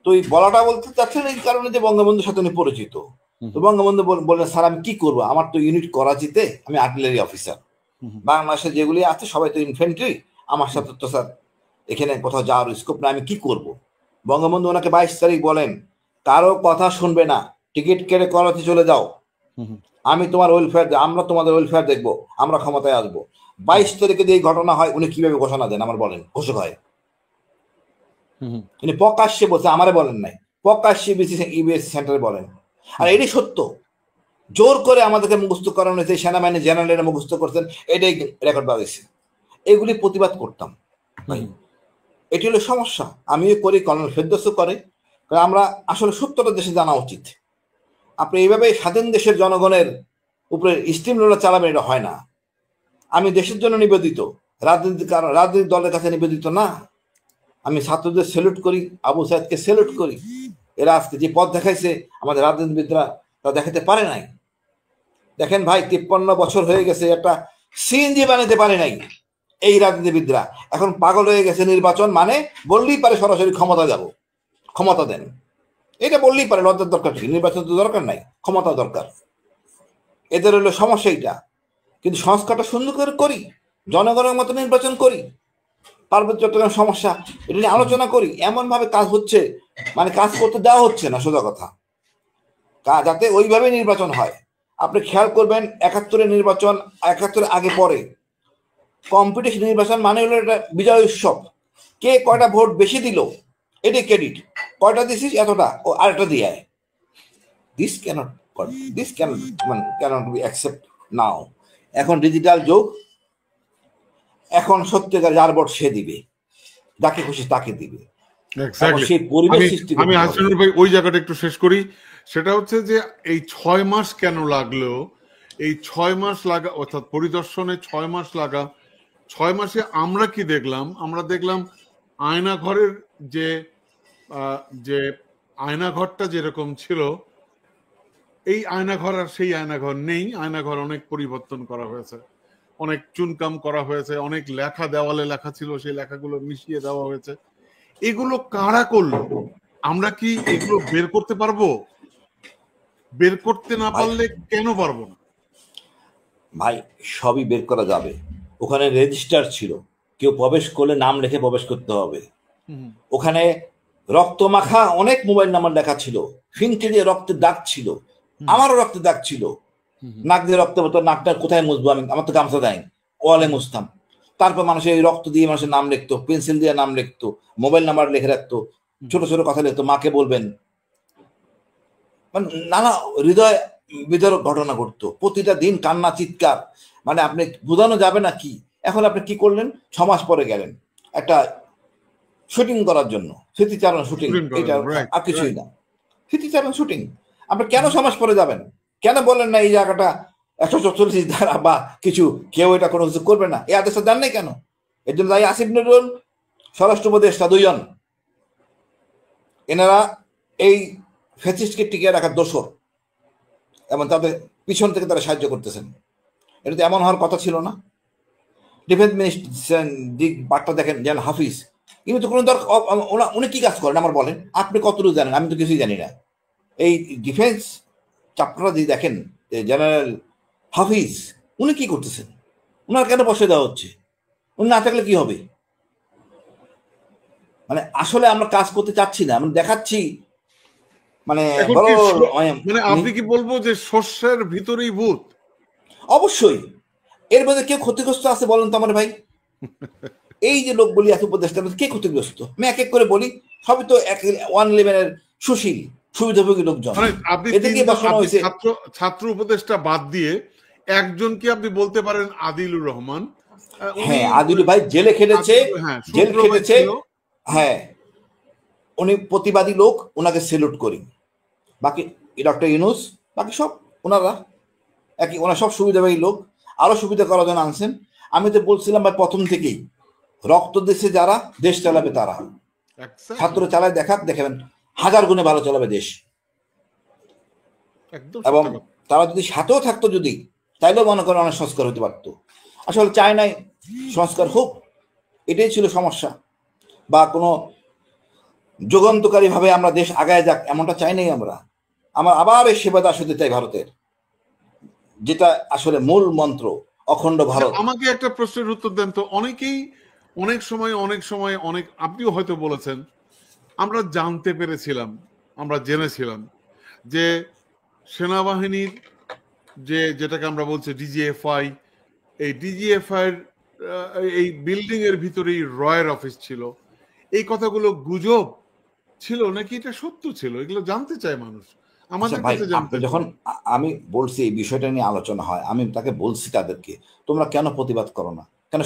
তো এই বলাটা বলতে চাচ্ছেন এই কারণে যে বঙ্গবন্ধুর সাথে উনি পরিচিত। তো বঙ্গবন্ধু বললেন, স্যার আমি কি করবো, আমার তো ইউনিট করাচিতে, আমি আর্টিলারি অফিসার, বাংলাদেশে যেগুলি আছে সবাই তো ইনফেন্ট্রি, আমার সাথে তো স্যার এখানে কোথাও যাওয়ার স্কোপ না, আমি কি করব। বঙ্গবন্ধু ওনাকে 22 তারিখ বলেন, কারো কথা শুনবে না, টিকিট কেটে করাচি চলে যাও, আমি তোমার ওয়েলফেয়ার, আমরা তোমাদের ওয়েলফেয়ার দেখবো, আমরা ক্ষমতায় আসবো। 22 তারিখে যে এই ঘটনা হয়, উনি কিভাবে ঘোষণা দেন আমার বলেন, ঘোষক হয়। উনি প্রকাশ্যে বলছে, আমারে বলেন নাই, প্রকাশ্যে ইবিএস সেন্টারে বলেন। আর এটি সত্য, জোর করে আমাদেরকে মুখস্থ করানো হয়েছে, সেনাবাহিনী জেনারেলের মুখস্থ করছেন, এটাই রেকর্ড পাওয়া। এগুলি প্রতিবাদ করতাম ভাই, এটি হলো সমস্যা। আমিও করি, কর্নেল ফেরদৌসও করে। আমরা আসলে সত্যটা দেশে জানা উচিত। আপনি এইভাবে স্বাধীন দেশের জনগণের উপরে স্টিম রোলার চালাবেন, এটা হয় না। আমি দেশের জন্য নিবেদিত, রাজনৈতিক দলের কাছে নিবেদিত না। আমি ছাত্রদের স্যালুট করি, আবু সাইদকে স্যালুট করি। এরা আজকে যে পথ দেখাইছে আমাদের রাজনীতিবিদরা তা দেখাতে পারে নাই। দেখেন ভাই, 53 বছর হয়ে গেছে, একটা সিএনজি বানাতে পারে নাই এই রাজনীতিবিদরা। এখন পাগল হয়ে গেছে, নির্বাচন মানে বললেই পারে সরাসরি ক্ষমতা যাব, ক্ষমতা দেন, এটা বললেই পারে। লজ্জার দরকার কি? নির্বাচন তো দরকার নাই, ক্ষমতা দরকার। এদের হলো সমস্যা এইটা। কিন্তু সংস্কারটা সুন্দর করে করি, জনগণের মতো নির্বাচন করি। পার্বত্য চট্টগ্রাম সমস্যা, এটা নিয়ে আলোচনা করি। এমন ভাবে কাজ হচ্ছে, মানে কাজ করতে দেওয়া হচ্ছে না, সোজা কথা, যাতে ওইভাবে নির্বাচন হয়। আপনি খেয়াল করবেন 71-এর নির্বাচন, 71-এর আগে পরে কম্পিটিশন নির্বাচন মানে হলো একটা বিজয় উৎসব। কে কয়টা ভোট বেশি দিল এটাই ক্রেডিট, কয়টা দিছিস এতটা, ও আরেকটা দিয়ে। দিস ক্যানট বি অ্যাকসেপ্ট নাও। এখন ডিজিটাল যুগ, এখন সত্যিকার যার ভোট সে দিবে, যাকে খুশি তাকে দিবে।
আমি হাসানুর ভাই ওই জায়গাটা একটু শেষ করি। সেটা হচ্ছে যে এই 6 মাস কেন লাগলো, এই 6 মাস লাগা, অর্থাৎ পরিদর্শনে 6 মাস লাগা। 6 মাসে আমরা কি দেখলাম? আমরা দেখলাম আয়নাঘরের যে আয়নাঘরটা যেরকম ছিল, এই আয়নাঘর আর সেই আয়নাঘর নেই। আয়নাঘর অনেক পরিবর্তন করা হয়েছে, অনেক চুনকাম করা হয়েছে, অনেক লেখা দেওয়ালে লেখা ছিল, সেই লেখাগুলো মিশিয়ে দেওয়া হয়েছে। এগুলো কারা করলো? আমরা কি এগুলো বের করতে পারবো? বের করতে না পারলে কেন পারবো না?
ভাই সবই বের করা যাবে। ওখানে রেজিস্টার ছিল, কেউ প্রবেশ করলে নাম লিখে প্রবেশ করতে হবে। ওখানে রক্ত মাখা অনেক মোবাইল নাম্বার লেখা ছিল, ফিনকে দিয়ে রক্তের দাগ ছিল, আমারও রক্তের দাগ ছিল। নাক দিয়ে রক্ত হতো, নাকটা কোথায় মুছবো আমি, আমার তো গামছা দেয়নি, ওয়ালে মুছতাম। তারপর মানুষের এই রক্ত দিয়ে মানুষের নাম লিখতো, পেন্সিল দিয়ে নাম লিখতো, মোবাইল নাম্বার লিখে রাখতো, ছোট ছোট কথা লিখতো, মাকে বলবেন। মানে নানা হৃদয় বিদারক ঘটনা ঘটতো, প্রতিটা দিন কান্না চিৎকার, মানে আপনি বোঝানো যাবে না কি। এখন আপনি কি করলেন, 6 মাস পরে গেলেন একটা শুটিং করার জন্য, স্মৃতিচারণ শুটিং, এটা আর কিছুই না, স্মৃতিচারণ শুটিং। আপনি কেন 6 মাস পরে যাবেন? কেন বললেন না এই জায়গাটা 144 ধারা বা কিছু, কেউ এটা কোনো কিছু করবে না, এই আদেশটা দেন নাই কেন? এর জন্য দায়ী আসিফ নজরুল, স্বরাষ্ট্র উপদেষ্টা, 2 জন। এনারা এই ফ্যাসিস্টকে টিকিয়ে রাখার দোষর, এবং তাদের পিছন থেকে তারা সাহায্য করতেছেন। এটা তো এমন হওয়ার কথা ছিল না। ডিফেন্স মিনিস্টার দিক বার্তা দেখেন, যেন হাফিজ, কিন্তু কোনো দরকার, উনি কি কাজ করেন আমার বলেন? আপনি কতটুকু জানেন? আমি তো কিছুই জানি না। এই ডিফেন্স চাপটা দিয়ে দেখেন, জেনারেল হাফিজ উনি কি করতেছেন? উনার কেন বসে দেওয়া হচ্ছে? উনি না থাকলে কি হবে? মানে আসলে আমরা কাজ করতে চাচ্ছি না, আমরা দেখাচ্ছি। মানে
আপনি কি বলবো যে শস্যের ভিতরেই ভূত?
অবশ্যই। এর মধ্যে কেউ ক্ষতিগ্রস্ত আছে বলেন তো আমার ভাই? এই যে লোকগুলি আছে উপদেষ্টা, কে ক্ষতিগ্রস্ত? আমি এক এক করে বলি। সবই তো 111-এর সুশীল সুবিধাভোগী লোকজন।
ছাত্র উপদেষ্টা বাদ দিয়ে একজনকে আপনি বলতে পারেন আদিলুর রহমান।
হ্যাঁ, আদিলু ভাই জেলে খেটেছে, জেল খেটেছে। হ্যাঁ, উনি প্রতিবাদী লোক, ওনাকে সেলুট করি। বাকি ডক্টর ইউনূস, বাকি সব ওনারা একই, ওনার সব সুবিধাবাহী লোক। আরো সুবিধা করার জন্য আনছেন। আমি তো বলছিলাম ভাই প্রথম থেকেই, রক্ত দিচ্ছে যারা, দেশ চালাবে তারা।
Exactly,
ছাত্র চালায় দেখাবেন 1000 গুণে ভালো চালাবে দেশ।
একদম
এবং
সত্য কথা।
তারা যদি সাথেও থাকতো, যদি তাইলেও মনে করেন অনেক সংস্কার হতে পারতো। আসলে চায় নাই সংস্কার হোক, এটাই ছিল সমস্যা। বা কোনো যুগান্তকারী ভাবে আমরা দেশ আগায় যাক এমনটা চাই নাই আমরা। আমার আবার এই সেবা দাস হতে চাই ভারতের, যেটা আসলে মূল মন্ত্র, অখণ্ড ভারত।
আমাকে একটা প্রশ্নের উত্তর দেন তো। অনেকেই অনেক সময় অনেক, আপনিও হয়তো বলেছেন, আমরা জানতে পেরেছিলাম, আমরা জেনেছিলাম যে সেনাবাহিনীর যেটাকে আমরা বলছি ডিজিএফআই, এই ডিজিএফআই এর এই বিল্ডিং এর ভিতরেই রয়ের অফিস ছিল। এই কথাগুলো গুজব ছিল নাকি এটা সত্য ছিল? এগুলো জানতে চায় মানুষ,
আচ্ছা
আমাদের
ভাই,
কাছে
আপনি
জানতে
যখন
চায়।
আমি বলছি এই বিষয়টা নিয়ে আলোচনা হয়, আমি তাকে বলছি তাদেরকে, তোমরা কেন প্রতিবাদ করো না? কেন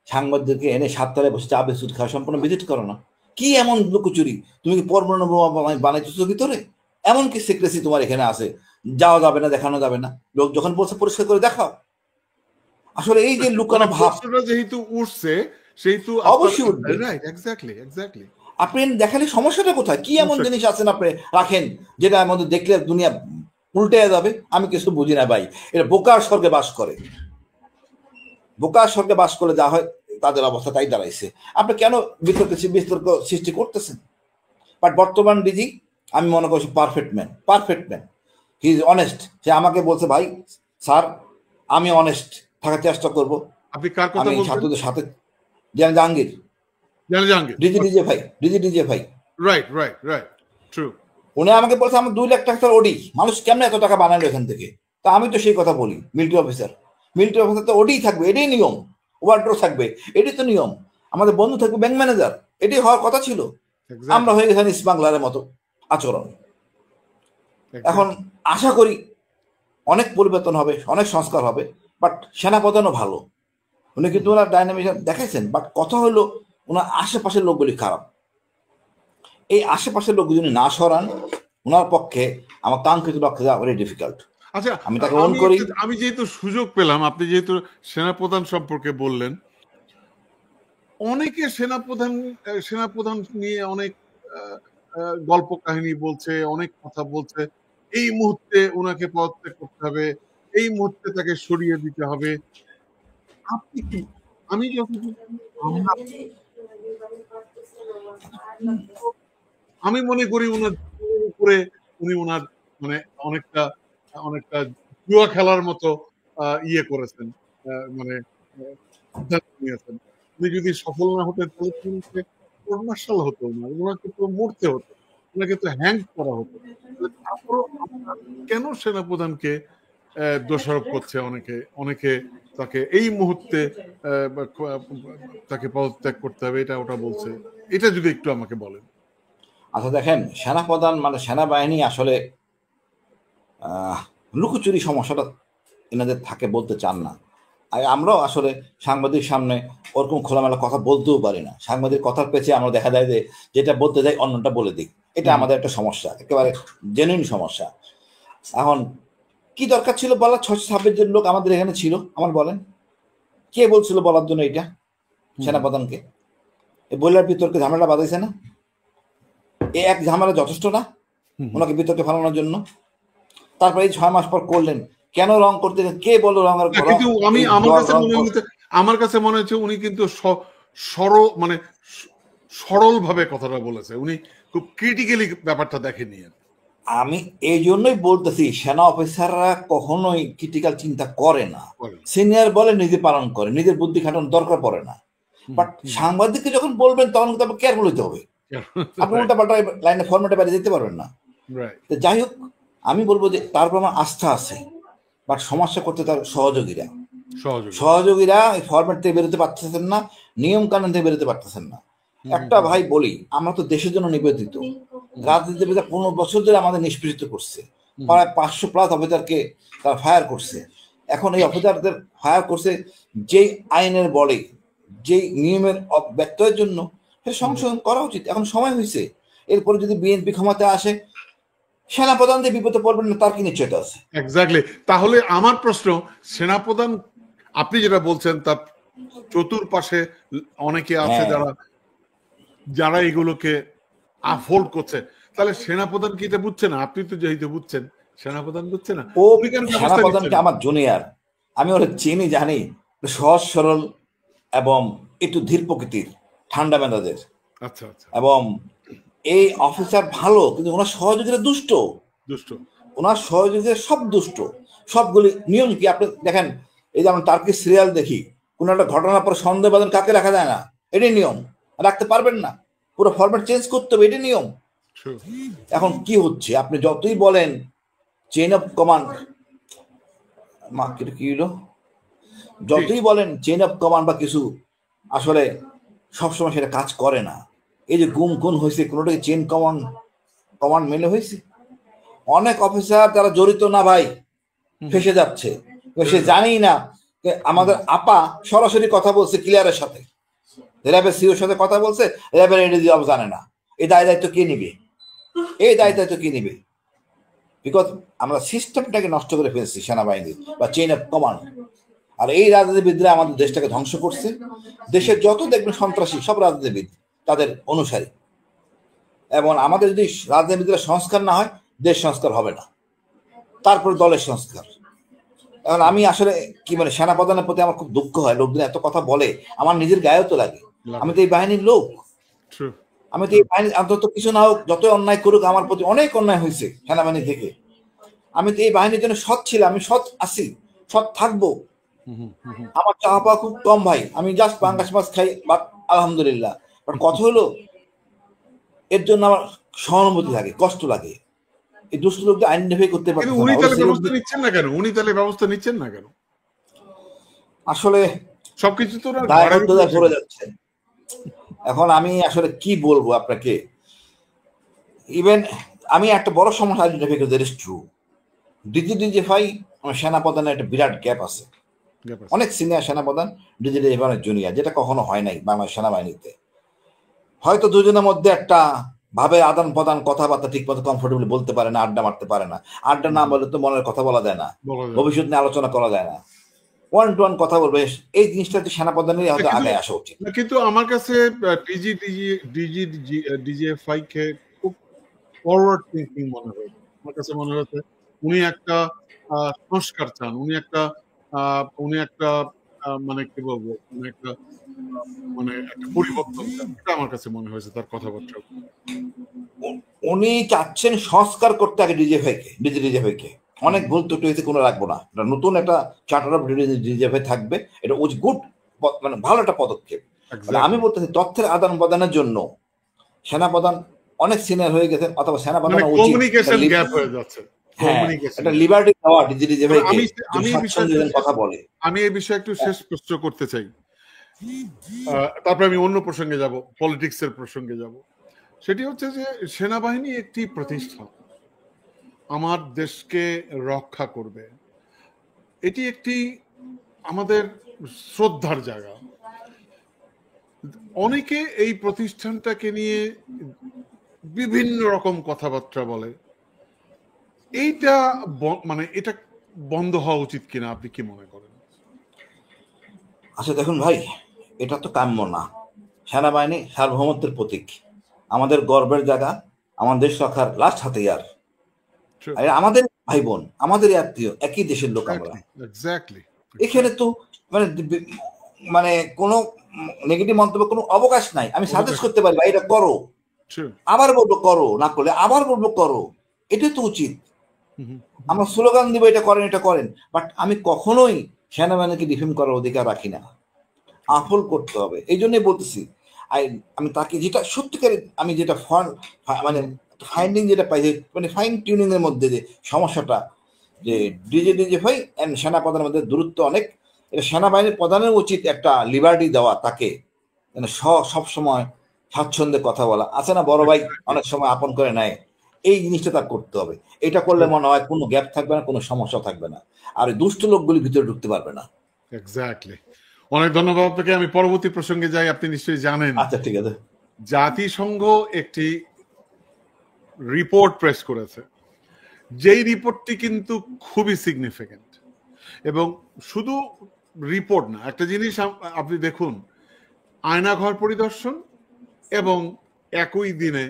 সাংবাদিককে এনে 7 তলায় বসে চা বিস্কুট খাওয়া সম্পূর্ণ ভিজিট করো না? কি এমন লুকোচুরি? তুমি কি পরমাণু বোমা বানাইতেছো ভিতরে? এমন কি সিক্রেসি তোমার এখানে আছে? যাওয়া যাবে না, দেখানো যাবে না? লোক যখন বলছে পরিষ্কার করে দেখাও। আসলে এই যে লুকানো
মানে
ভাব,
প্রশ্নটা যেহেতু উঠছে সেহেতু
অবশ্যই উঠবে।
Right, exactly.
আপনি দেখালে সমস্যাটা কোথায়? কি এমন জিনিস আছেন আপনি রাখেন যেটা আমাদের দেখলে দুনিয়া উল্টে যাবে? আমি কিছু বুঝি না ভাই। এটা বোকার স্বর্গে বাস করে। বোকার স্বর্গে বাস করলে যা হয় তাদের অবস্থা তাই দাঁড়াইছে। আপনি কেন বিতর্ক সৃষ্টি করতেছেন? বাট বর্তমান ডিজি আমি মনে করছি perfect man. He is honest. সে আমাকে বলছে, ভাই স্যার আমি অনেস্ট থাকার চেষ্টা করব,
আপনি কার কথা
আমি
বলছেন?
ছাত্রদের সাথে। জাহাঙ্গীর,
জাহাঙ্গীর।
ডিজি ভাই।
Right, true.
উনি আমাকে বলছে আমার 2 লাখ টাকার ওডি, মানুষ কেমনে এত টাকা বানালো এখান থেকে? তা আমি তো সেই কথা বলি, মিলিটারি অফিসার তো ওডি থাকবে, এটাই নিয়ম। ওভারড্রো থাকবে, এটাই তো নিয়ম। আমাদের বন্ধু থাকবে ব্যাংক ম্যানেজার, এটাই হওয়ার কথা ছিল। আমরা হয়ে গেছেন ইস্ট বাংলার মতো আচরণ। এখন আশা করি অনেক পরিবর্তন হবে, অনেক সংস্কার হবে। বাট সেনাপ্রধানও ভালো, উনি কিন্তু ওনার ডাইনামিক দেখাইছেন। বাট কথা হলো ওনার আশেপাশের লোকগুলি খারাপ। এই আশেপাশের লোক যদি না সরান, ওনার পক্ষে আমার কাঙ্ক্ষিত লক্ষ্যে যাওয়া ভেরি ডিফিকাল্ট।
আচ্ছা,
আমি তাকে অন করি।
আমি যেহেতু সুযোগ পেলাম, আপনি যেহেতু সেনাপ্রধান সম্পর্কে বললেন, অনেকে সেনাপ্রধান নিয়ে অনেক গল্প কাহিনী বলছে, অনেক কথা বলছে। এই মুহূর্তে ওনাকে পদত্যাগ করতে হবে, এই মুহূর্তে তাকে সরিয়ে দিতে হবে। আপনি কি, আমি যতটুকু, আমি মনে করি ওনার উপরে উনি ওনার মানে অনেকটা অনেকটা জুয়া খেলার মতো ইয়ে করেছেন, মানে সিদ্ধান্ত নিয়েছেন। উনি যদি সফল না হতেন তাহলে কিন্তু মার্শাল হতো না, ওনাকে তো মরতে হতো, ওনাকে তো হ্যাং করা হতো। তারপরও আমরা কেন সেনাপ্রধানকে দোষারোপ করছে অনেকে তাকে এই মুহূর্তে তাকে পদত্যাগ করতে হবে, এটা ওটা বলছে। এটা যদি একটু আমাকে বলেন।
আচ্ছা দেখেন, সেনাপ্রধান মানে সেনাবাহিনী আসলে লুকোচুরি সমস্যাটা এনাদের থাকে, বলতে চান না। আর আমরাও আসলে সাংবাদিক সামনে ওরকম খোলামেলা কথা বলতেও পারি না। সাংবাদিক কথার পেছে আমরা দেখা যায় যে যেটা বলতে যাই অন্যটা বলে দিই। এটা আমাদের একটা সমস্যা, একেবারে জেনুইন সমস্যা। এখন কি দরকার ছিল বলার? 626 জন লোক আমাদের এখানে ছিল, আমার বলেন কে বলছিল বলার জন্য এটা সেনাপ্রধানকে? এই বইলার বিতর্কে ঝামেলা বাঁধাইছে না? এই এক ঝামেলা যথেষ্ট না ওনাকে বিতর্কে ফেলানোর জন্য? তারপরে এই 6 মাস পর করলেন কেন? রং করতে কে বললো রং?
কিন্তু আমার কাছে মনে হচ্ছে উনি কিন্তু মানে সরল ভাবে কথাটা বলেছে, উনি খুব ক্রিটিক্যালি ব্যাপারটা দেখেনি।
আমি এই জন্যই বলতেছি সেনা অফিসাররা কখনোই ক্রিটিক্যাল চিন্তা করে না। সিনিয়র বলে নিজে পালন করে, নিজের বুদ্ধি খাটানোর দরকার পড়ে না। বাট সাংবাদিককে যখন বলবেন তখন কিন্তু আপনাকে কেয়ারফুল হতে হবে। আপনি উল্টা পাল্টা লাইনে ফরম্যাটে বাইরে যেতে পারবেন না। যাই হোক, আমি বলবো যে তারপর আমার আস্থা আছে, বাট সমস্যা করতে তার সহযোগীরা ফরম্যাট থেকে বেরোতে পারতেছেন না, নিয়ম কানুন থেকে বেরোতে পারতেছেন না। একটা ভাই বলি, আমরা তো দেশের জন্য নিবেদিত। রাজনীতিবিদরা 15 বছর ধরে আমাদের নিষ্পেষিত করছে, প্রায় 500+ অফিসারকে তারা ফায়ার করছে। এখন এই অফিসারদের ফায়ার করছে যেই আইনের বলে, যেই নিয়মের ব্যত্যয়ের জন্য, সেটা সংশোধন করা উচিত। এখন সময় হয়েছে। এরপরে যদি বিএনপি ক্ষমতা আসে, সেনাপ্রধান যে বিপদে পড়বেন না তার কি নিশ্চয়তা আছে?
এক্স্যাক্টলি। তাহলে আমার প্রশ্ন, সেনাপ্রধান আপনি যেটা বলছেন তা চতুর্পাশে অনেকে আছে
হ্যাঁ।
যারা যারা এগুলোকে আফোর্ড করছে, তাহলে সেনাপ্রধান কি এটা বুঝছে না? আপনি তো যেহেতু বুঝছেন, সেনাপ্রধান বুঝছে না?
ও
উনি কেন ব্যবস্থা
সেনাপ্রধানকে
নিচ্ছেন?
আমার জুনিয়র, আমি ওরা চিনি, জানি, সহজ সরল এবং একটু ধীর প্রকৃতির, ঠান্ডা মেজাজের,
আচ্ছা আচ্ছা,
এবং এই অফিসার ভালো, কিন্তু ওনার সহযোগীরা দুষ্ট।
দুষ্ট।
ওনার সহযোগীরা সব দুষ্ট। সবগুলি নিয়ম কি আপনি দেখেন, এই যে আমরা টার্কি সিরিয়াল দেখি, কোনো একটা ঘটনার পর সন্দেহবাদন কাকে রাখা যায় না, এটাই নিয়ম। রাখতে পারবেন না, পুরো ফরম্যাট চেঞ্জ করতে হবে, এটাই নিয়ম।
True.
এখন কি হচ্ছে, আপনি যতই বলেন চেইন অফ কমান্ড, মার্কেট কি হলো, যতই বলেন চেইন অফ কমান্ড বা কিছু, আসলে সবসময় সেটা কাজ করে না। এই যে গুম খুন হয়েছে, কোনোটাকে চেইন কমান্ড মেনে হয়েছে? অনেক অফিসার যারা জড়িত না ভাই, ফেসে যাচ্ছে, সে জানেই না। আমাদের আপা সরাসরি কথা বলছে ক্লিয়ারের সাথে, র্যাবের সিওর সাথে কথা বলছে, র্যাবের এডিজি অফ জানে না। এই দায়িত্ব কে নিবে? এই দায়িত্ব কে নিবে? বিকজ আমরা সিস্টেমটাকে নষ্ট করে ফেলছি, সেনাবাহিনী বা চেইন অফ কমান্ড। আর এই রাজনীতিবিদরা আমাদের দেশটাকে ধ্বংস করছে। দেশের যত দেখবেন সন্ত্রাসী সব রাজনীতিবিদ, তাদের অনুসারী। এবং আমাদের যদি রাজনীতিবিদরা সংস্কার না হয়, দেশ সংস্কার হবে না। তারপর দলের সংস্কার। এখন আমি আসলে কি মানে, সেনাপ্রধানের প্রতি আমার খুব দুঃখ হয়। লোকজন এত কথা বলে, আমার নিজের গায়েও তো লাগে। আমি তো এই বাহিনীর লোক,
True.
আমি তো এই বাহিনী, অন্তত কিছু না হোক, যতই অন্যায় করুক, আমার প্রতি অনেক অন্যায় হয়েছে সেনাবাহিনী থেকে। আমি তো এই বাহিনীর জন্য সৎ ছিলাম, আমি সৎ আছি, সৎ থাকবো। আমার চাওয়া পাওয়া খুব কম ভাই, আমি জাস্ট পাঙ্গাস মাছ খাই, আলহামদুলিল্লাহ। বাট কথা হলো, এর জন্য আমার সহানুভূতি লাগে, কষ্ট লাগে। এই দুষ্ট লোকদের আইডেন্টিফাই করতে
কিন্তু
পারতেছে
উনি
না।
তাহলে ব্যবস্থা নিচ্ছেন না কেন? উনি তাহলে ব্যবস্থা নিচ্ছেন না কেন?
আসলে
সবকিছু তো ওনার ঘরের
দায়বদ্ধতায়
উপরে
পড়ে
ছিল।
যাচ্ছে। এখন আমি আসলে কি বলবো আপনাকে, ইভেন আমি একটা বড় সমস্যা আইডেন্টিফাই করি, দ্যাট ইজ ট্রু। ডিজিডিজিএফআই আমার সেনাপ্রধানের একটা বিরাট গ্যাপ আছে।
গ্যাপ আছে।
অনেক সিনিয়র সেনাপ্রধান, ডিজিডিজিএফআই জুনিয়র, যেটা কখনো হয় নাই বাংলাদেশ সেনাবাহিনীতে। হয়তো দুজনের মধ্যে একটা ভাবে আদান প্রদান, কথাবার্তা ঠিক মতো কমফোর্টেবলি বলতে পারে না, আড্ডা মারতে পারে না। আড্ডা না বললে তো মনের কথা বলা যায় না,
বলা যায় না।
ভবিষ্যৎ নিয়ে আলোচনা করা যায় না। ওয়ান টু ওয়ান কথা বলবে, এই জিনিসটা হচ্ছে সেনাপ্রধানেরই হয়তো আগে আসা উচিত।
কিন্তু আমার কাছে ডিজিএফআই কে খুব ফরওয়ার্ড থিঙ্কিং মনে হয়েছে। আমার কাছে মনে হয়েছে উনি একটা সংস্কার চান, উনি একটা মানে কি বলবো, মানে একটা পরিবর্তন চান। এটা আমার কাছে মনে হয়েছে তার কথাবার্তা।
উনি চাচ্ছেন সংস্কার করতে আগে ডিজিডিজিএফআই কে। অনেক ভুল ত্রুটি হয়েছে, কোনো রাখবো না। এটা নতুন একটা চার্টার অফ ডিজিডিজিএফআই থাকবে, এটা গুড, মানে ভালো একটা পদক্ষেপ। মানে আমি বলতেছি, তথ্যের আদান প্রদানের জন্য সেনাপ্রধান অনেক সিনিয়র হয়ে গেছেন, অথবা সেনাপ্রধান উচিত
কমিউনিকেশন গ্যাপ হয়ে যাচ্ছে।
হ্যাঁ, একটা লিবার্টি দেওয়া ডিজিডিজিএফআই কে,
আমি
স্বাচ্ছন্দ্যে কথা বলে।
আমি এই বিষয়ে একটু শেষ প্রশ্ন করতে চাই, তারপরে আমি অন্য প্রসঙ্গে যাব, পলিটিক্স এর প্রসঙ্গে যাব। সেটি হচ্ছে যে সেনাবাহিনী একটি প্রতিষ্ঠান, আমার দেশকে রক্ষা করবে। এটি একটি আমাদের শ্রদ্ধার জায়গা। অনেকে এই প্রতিষ্ঠানটাকে নিয়ে বিভিন্ন রকম কথাবার্তা বলে। এইটা মানে এটা বন্ধ হওয়া উচিত কিনা, আপনি কি মনে করেন?
আচ্ছা দেখুন ভাই, এটা তো কাম্য না। সেনাবাহিনী সার্বভৌমত্বের প্রতীক, আমাদের গর্বের জায়গা, আমাদের দেশ রক্ষার লাস্ট হাতিয়ার। আমাদের ভাই বোন, আমাদের আত্মীয়, একই দেশের লোক আমরা। এখানে তো মানে মানে কোনো নেগেটিভ মন্তব্য, কোনো অবকাশ নাই। আমি সাজেস্ট করতে পারি ভাই, এটা করো, আবার বলবো করো, না করলে আবার বলবো করো, এটাই তো উচিত। আমরা স্লোগান দিব, এটা করেন, এটা করেন, বাট আমি কখনোই সেনাবাহিনীকে ডিফেম করার অধিকার রাখি না। আফল করতে হবে। এই জন্যই বলতেছি, আমি তাকে যেটা সত্যিকার, আমি যেটা মানে ফাইন্ডিং যেটা পাই, মানে ফাইন টিউনিং এর মধ্যে যে সমস্যাটা, যে ডিজিডিজিএফআই এন্ড সেনাপ্রধানের মধ্যে দূরত্ব অনেক। এটা সেনাবাহিনীর প্রধানের উচিত একটা লিবার্টি দেওয়া তাকে, মানে সব সময় স্বাচ্ছন্দ্যে কথা বলা আছে না, বড় ভাই অনেক সময় আপন করে নেয়, এই জিনিসটা তার করতে হবে। এটা করলে মনে হয় কোনো গ্যাপ থাকবে না, কোনো সমস্যা থাকবে না, আর দুষ্ট লোকগুলি ভিতরে ঢুকতে পারবে না।
এক্স্যাক্টলি। অনেক ধন্যবাদ আপনাকে। আমি পরবর্তী প্রসঙ্গে যাই। আপনি নিশ্চয়ই জানেন,
আচ্ছা ঠিক আছে,
জাতিসংঘ একটি রিপোর্ট প্রেস করেছে, যেই রিপোর্টটি কিন্তু খুবই সিগনিফিক্যান্ট, এবং শুধু রিপোর্ট না, একটা জিনিস আপনি দেখুন, আয়নাঘর পরিদর্শন এবং একই দিনে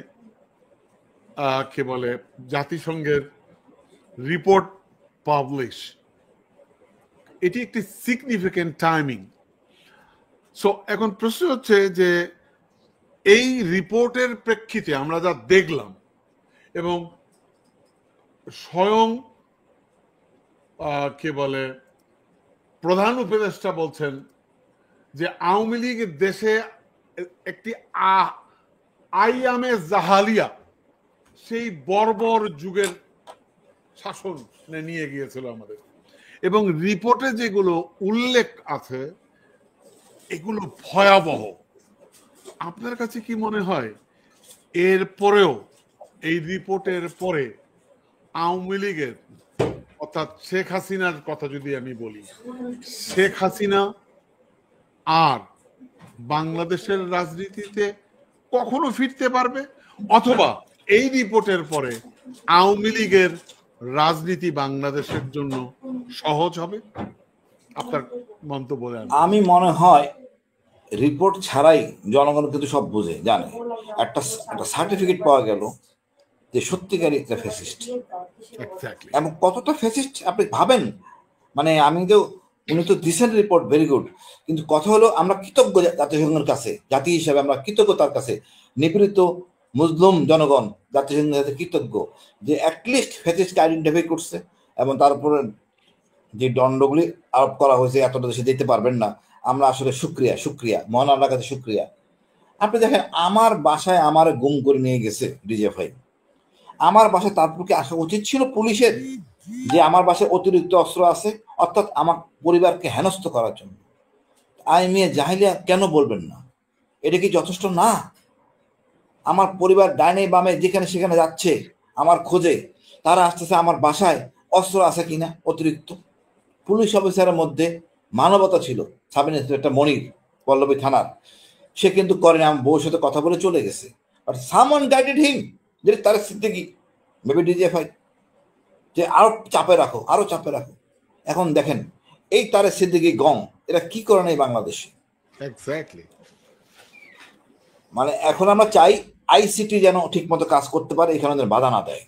কে বলে জাতিসংঘের রিপোর্ট পাবলিশ, এটি একটি সিগনিফিকেন্ট টাইমিং। সো এখন প্রশ্ন হচ্ছে যে এই রিপোর্টের প্রেক্ষিতে আমরা যা দেখলাম এবং স্বয়ং কে বলে প্রধান উপদেষ্টা বলছেন যে আওয়ামী লীগ দেশে একটি আইয়ামে জাহালিয়া, সেই বর্বর যুগের শাসন নিয়ে গিয়েছিল আমাদের, এবং রিপোর্টে যেগুলো উল্লেখ আছে এগুলো ভয়াবহ। আপনার কাছে কি মনে হয় এর পরেও, এই রিপোর্টের পরে আওয়ামী লীগের, অর্থাৎ শেখ হাসিনার কথা যদি আমি বলি, শেখ হাসিনা আর বাংলাদেশের রাজনীতিতে কখনো ফিরতে পারবে, অথবা এই রিপোর্টের পরে আওয়ামী লীগের রাজনীতি বাংলাদেশের জন্য সহজ হবে? আপনার মন্তব্য দেন।
আমি মনে হয় রিপোর্ট ছাড়াই জনগণ কিন্তু সব বুঝে জানে, একটা সার্টিফিকেট পাওয়া গেল যে সত্যিকারই একটা ফ্যাসিস্ট। এবং কতটা ফ্যাসিস্ট আপনি ভাবেন, মানে আমি তো, উনি তো দিচ্ছেন রিপোর্ট, ভেরি গুড, কিন্তু কথা হলো আমরা কৃতজ্ঞ জাতিসংঘের কাছে, জাতি হিসাবে আমরা কৃতজ্ঞ তার কাছে, নিপীড়িত মুসলিম জনগণ জাতিসংঘের কাছে কৃতজ্ঞ যে অ্যাটলিস্ট ফ্যাসিস্টকে আইডেন্টিফাই করছে, এবং তারপরে যে দণ্ডগুলি আরোপ করা হয়েছে এতটা দেশে যেতে পারবেন না, আমরা আসলে শুক্রিয়া মহান আল্লাহর কাছে শুক্রিয়া। আপনি দেখেন আমার বাসায় আমার গুম করে নিয়ে গেছে ডিজিএফআই, আমার বাসায় তারপর কি আসা উচিত ছিল পুলিশের যে আমার বাসায় অতিরিক্ত অস্ত্র আছে, অর্থাৎ আমার পরিবারকে হেনস্থ করার জন্য? আইমিয়া জাহিলিয়া কেন বলবেন না? এটা কি যথেষ্ট না? আমার পরিবার ডাইনে বামে যেখানে সেখানে যাচ্ছে আমার খোঁজে, তারা আসতেছে আমার বাসায়, অস্ত্র আছে কিনা অতিরিক্ত। পুলিশ অফিসারের মধ্যে মানবতা ছিল, সাব ইন্সপেক্টর মনির পল্লবী থানার, সে কিন্তু করেনি, আমার বউর সাথে কথা বলে চলে গেছে, বাট সামওয়ান গাইডেড হিম, যে তার সিদ্দিকী মেবি ডিজিএফআই, যে আরো চাপে রাখো, আরো চাপে রাখো। এখন দেখেন এই তারে সিদ্দিকী গং এরা কি করে নেই বাংলাদেশে।
এক্স্যাক্টলি।
মানে এখন আমরা চাই আইসিটি যেন ঠিক মতো কাজ করতে পারে, এখানে যেন বাধা না দেয়,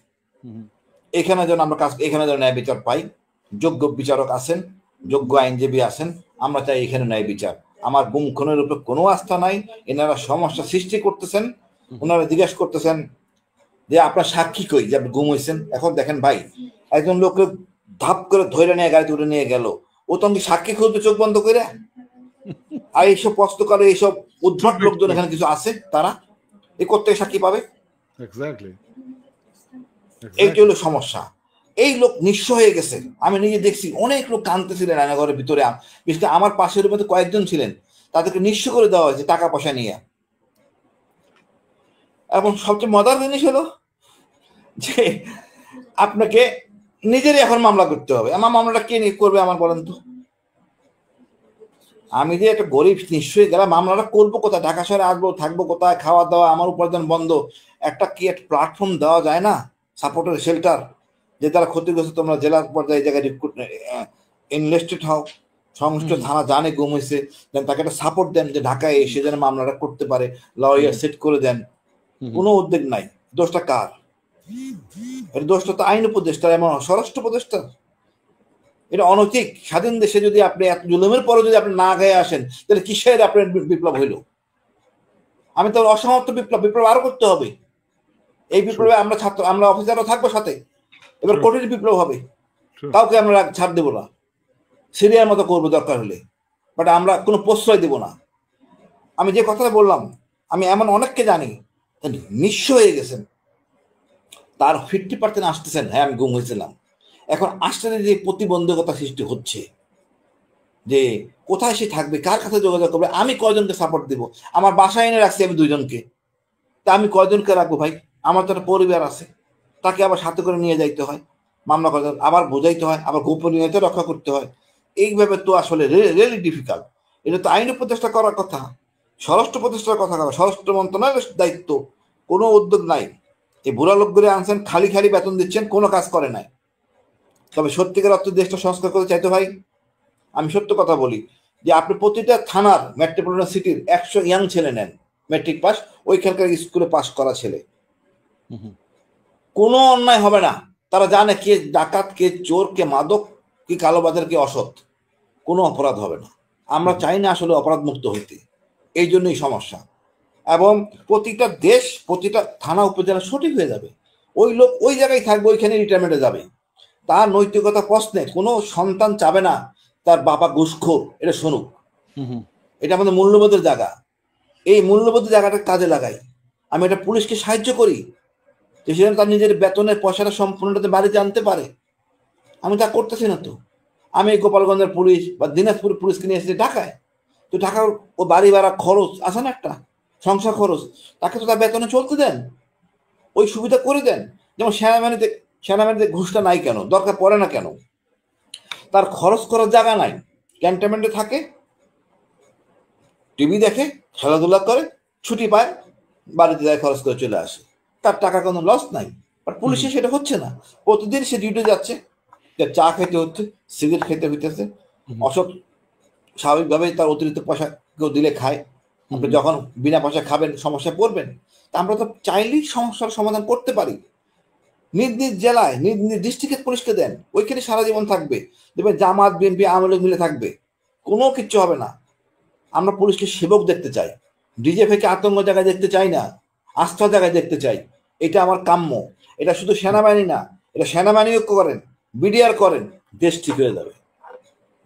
এখানে যেন আমরা কাজ, এখানে যেন ন্যায় বিচার পাই, যোগ্য বিচারক আছেন, যোগ্য আইনজীবী আছেন, আমরা চাই এখানে ন্যায় বিচার। আমার গুম খুনের উপর কোনো আস্থা নাই, এনারা সমস্যা সৃষ্টি করতেছেন, ওনারা জিজ্ঞাসা করতেছেন যে আপনার সাক্ষী কই যে আপনি গুম হয়েছেন। এখন দেখেন ভাই, একজন লোককে ধাপ করে ধরে নিয়ে গাড়িতে উঠে নিয়ে গেল, ও তো সাক্ষী খুঁজবে চোখ বন্ধ করে? আর এইসব প্রশ্ন করে এইসব উদ্ভট লোকজন এখানে কিছু আছে, তারা এ করতে সাক্ষী পাবে? এইটা হলো সমস্যা। এই লোক নিঃস্ব হয়ে গেছে, আমি নিজে দেখছি অনেক লোক কাঁদতেছিলেন রান্নাঘরের ভিতরে, বিশেষ করে আমার পাশের মধ্যে কয়েকজন ছিলেন, তাদেরকে নিঃস্ব করে দেওয়া হয়েছে টাকা পয়সা নিয়ে। এবং সবচেয়ে মজার জিনিস হলো যে আপনাকে নিজেরই এখন মামলা করতে হবে। আমার মামলাটা কে করবে আমার বলেন তো? আমি যে একটা গরিব নিশ্চয়ই গেলাম, মামলাটা করবো কোথায়? ঢাকা শহরে আসবো, থাকবো কোথায়? খাওয়া দাওয়া, আমার উপার্জন বন্ধ। একটা কি একটা প্ল্যাটফর্ম দেওয়া যায় না, সাপোর্টের শেল্টার, যে তারা ক্ষতিগ্রস্ত, তোমরা জেলার পর্যায়ে এই জায়গায় ইনভেস্টেড হও, সংশ্লিষ্ট থানা জানে গুম হয়েছে, দেন তাকে একটা সাপোর্ট দেন যে ঢাকায় এসে যেন মামলাটা করতে পারে, লয়ার সেট করে দেন। কোনো উদ্যোগ নাই। দোষটা কার? এর দোষটা তো আইন উপদেষ্টার, এমন স্বরাষ্ট্র উপদেষ্টার। এটা অনৈতিক। স্বাধীন দেশে যদি আপনি এত জুলুমের পরে যদি আপনি না গায়ে আসেন, তাহলে কিসের আপনার বিপ্লব হইল? আমি তো অসমাপ্ত বিপ্লব আরো করতে হবে। এই বিপ্লবে আমরা ছাত্র, আমরা অফিসারও থাকবো সাথে। এবার কঠিন বিপ্লব হবে, কাউকে আমরা ছাড় দেবো না, সিরিয়ার মতো করবো দরকার হলে, বাট আমরা কোনো প্রশ্রয় দেব না। আমি যে কথাটা বললাম, আমি এমন অনেককে জানি নিঃস্ব হয়ে গেছেন, তার 50% আসতেছেন হ্যাঁ আমি গুম হয়েছিলাম। এখন আসতে যে প্রতিবন্ধকতা সৃষ্টি হচ্ছে, যে কোথায় সে থাকবে, কার কাছে যোগাযোগ করবে, আমি কয়জনকে সাপোর্ট দিব? আমার বাসায় এনে রাখছি আমি 2 জনকে, তা আমি কয়জনকে রাখবো ভাই? আমার তো একটা পরিবার আছে, তাকে আবার সাথে করে নিয়ে যাইতে হয়, মামলা করতে আবার বোঝাইতে হয়, আবার গোপনীয়তা রক্ষা করতে হয়। এইভাবে তো আসলে রিয়েলি ডিফিকাল্ট। এটা তো আইন উপদেষ্টা করার কথা, স্বরাষ্ট্র উপদেষ্টার কথা, স্বরাষ্ট্র মন্ত্রণালয়ের দায়িত্ব। কোনো উদ্যোগ নাই। এই বুড়া লোকগুলো আনছেন, খালি খালি বেতন দিচ্ছেন, কোনো কাজ করে নাই। তবে সত্যিকার অর্থে দেশটা সংস্কার করতে চাইতো ভাই, আমি সত্য কথা বলি যে আপনি প্রতিটা থানার মেট্রোপলিটন সিটির 100 ইয়াং ছেলে নেন, ম্যাট্রিক পাস, ওইখানকার স্কুলে পাস করা ছেলে, কোনো অন্যায় হবে না। তারা জানে কে ডাকাত, কে চোর, কে মাদক, কি কালোবাজার, কে অসৎ, কোনো অপরাধ হবে না। আমরা চাই না আসলে অপরাধ মুক্ত হইতে, এই জন্যই সমস্যা। এবং প্রতিটা দেশ, প্রতিটা থানা উপজেলা সঠিক হয়ে যাবে, ওই লোক ওই জায়গায় থাকবে, ওইখানে রিটায়ারমেন্টে যাবে। তার নৈতিকতা প্রশ্নে কোনো সন্তান চাবে না তার বাবা ঘুষখোর, এটা শুনুক। এটা আমাদের মূল্যবোধের জায়গা, এই মূল্যবোধের জায়গাটা কাজে লাগাই। আমি এটা পুলিশকে সাহায্য করি যে সেখানে তার নিজের বেতনের পয়সাটা সম্পূর্ণটাতে বাড়িতে আনতে পারে। আমি তা করতেছি না তো। আমি গোপালগঞ্জের পুলিশ বা দিনাজপুর পুলিশকে নিয়ে এসেছি ঢাকায়, তো ঢাকার ও বাড়ি ভাড়া খরচ আছে না, একটা সংসার খরচ, তাকে তো তার বেতনে চলতে দেন, ওই সুবিধা করে দেন। যেমন সেনাবাহিনীতে ঘুষটা নাই কেন, দরকার পড়ে না কেন? তার খরচ করার জায়গা নাই, ক্যান্টনমেন্টে থাকে, টিভি দেখে, খেলাধুলা করে, ছুটি পায়, বাড়িতে যায়, খরচ করে চলে আসে, তার টাকা কোনো লস নাই। বাট পুলিশে সেটা হচ্ছে না, প্রতিদিন সে ডিউটি যাচ্ছে, চা খেতে হচ্ছে, সিগারেট খেতে হইতেছে, অসৎ স্বাভাবিকভাবেই তার অতিরিক্ত পয়সা কেউ দিলে খায়। আপনি যখন বিনা পয়সা খাবেন সমস্যায় পড়বেন। তা আমরা তো চাইলেই সমস্যার সমাধান করতে পারি। নিজ নিজ জেলায়, নিজ নিজ ডিস্ট্রিক্টের পুলিশকে দেন, ওইখানে সারা জীবন থাকবে, দেখবেন জামাত, বিএনপি, আওয়ামী লীগ মিলে থাকবে, কোনো কিচ্ছু হবে না। আমরা পুলিশকে সেবক দেখতে চাই, ডিজেফিকে আতঙ্ক জায়গায় দেখতে চাই না, আস্থা জায়গায় দেখতে চাই। এটা আমার কাম্য। এটা শুধু সেনাবাহিনী না, এটা সেনাবাহিনীও করেন, বিডিআর করেন, দেশ ঠিক হয়ে যাবে।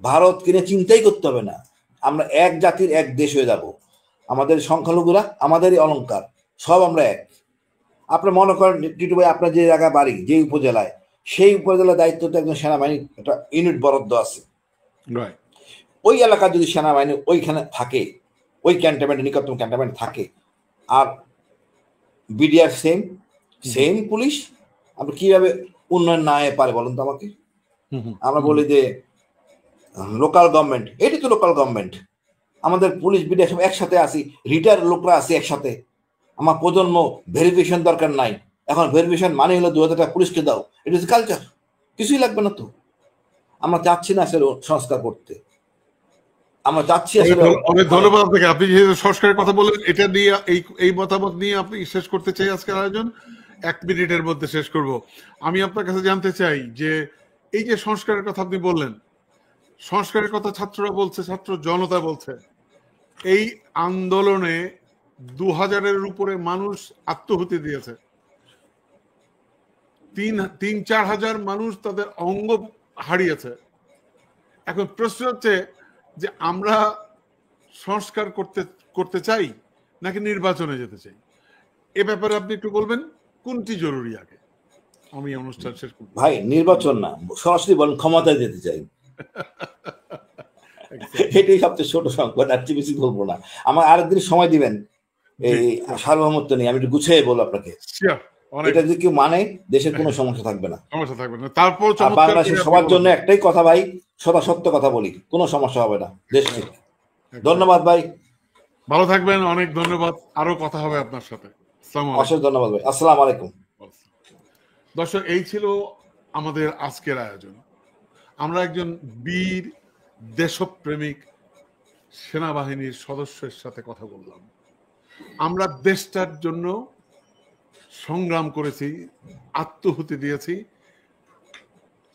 ভারত কিনে চিন্তাই করতে হবে না, আমরা এক জাতির এক দেশ হয়ে যাব। আমাদের সংখ্যালঘুরা আমাদেরই অলংকার, সব আমরা এক। আপনি মনে করেন টিটু ভাই, আপনার যে জায়গায় বাড়ি, যে উপজেলায়, সেই উপজেলার দায়িত্ব তো একজন সেনাবাহিনী একটা ইউনিট বরাদ্দ আছে। ওই এলাকার যদি সেনাবাহিনী ওইখানে থাকে, ওই ক্যান্টনমেন্টে, নিকটতম ক্যান্টনমেন্ট থাকে, আর বিডিআর সেম সেম পুলিশ, আপনি কিভাবে উন্নয়ন না হয়ে পারে বলুন তো আমাকে? আমরা বলি যে লোকাল গভর্নমেন্ট, এটি তো লোকাল গভর্নমেন্ট। আমাদের পুলিশ বিডিআর সব একসাথে আসি, রিটায়ার লোকরা আসি একসাথে। আমার প্রজন্ম ভেরিফিকেশন দরকার নাই, এখন ভেরিফিকেশন মানে হলো 2000 টাকা পুলিশকে দাও, এটা হচ্ছে কালচার, কিছুই লাগবে না তো। আমরা চাচ্ছি না আসলে সংস্কার করতে, আমরা চাচ্ছি আসলে।
অনেক ধন্যবাদ আপনাকে। আপনি যেহেতু সংস্কারের কথা বললেন, এটা নিয়ে এই মতামত নিয়ে আপনি শেষ করতে চাই আজকের আয়োজন। 1 মিনিটের মধ্যে শেষ করব। আমি আপনার কাছে জানতে চাই যে এই যে সংস্কারের কথা আপনি বললেন, সংস্কারের কথা ছাত্ররা বলছে, ছাত্র জনতা বলছে, এই আন্দোলনে 2000-এর উপরে মানুষ আত্মহুতি দিয়েছে, 3-4 হাজার মানুষ তাদের অঙ্গ হারিয়েছে। এখন প্রশ্ন হচ্ছে যে আমরা সংস্কার করতে চাই নাকি নির্বাচনে যেতে চাই? এ ব্যাপারে আপনি একটু বলবেন, কোনটি জরুরি আগে? আমি অনুষ্ঠান শেষ করব।
ভাই, নির্বাচন না, সরাসরি বলেন ক্ষমতায় যেতে চাই। এটাই সবচেয়ে ছোট সংকট, আর বেশি বলবো না। আমার আরেকদিন সময় দিবেন, এই সার্বভৌমত্ব নিয়ে আমি একটু গুছিয়ে বলবো আপনাকে। এটা যদি কেউ মানে, দেশের কোনো সমস্যা থাকবে না।
তারপর
বাংলাদেশের সবার জন্য একটাই কথা ভাই, সত্য কথা বলি, কোনো সমস্যা হবে না, দেশ ঠিক। ধন্যবাদ ভাই,
ভালো থাকবেন। অনেক ধন্যবাদ, আরো কথা হবে আপনার সাথে।
অশেষ ধন্যবাদ ভাই, আসসালামু আলাইকুম।
দর্শক, এই ছিল আমাদের আজকের আয়োজন। আমরা একজন বীর দেশপ্রেমিক সেনাবাহিনীর সদস্যের সাথে কথা বললাম। আমরা দেশটার জন্য সংগ্রাম করেছি, আত্মহুতি দিয়েছি।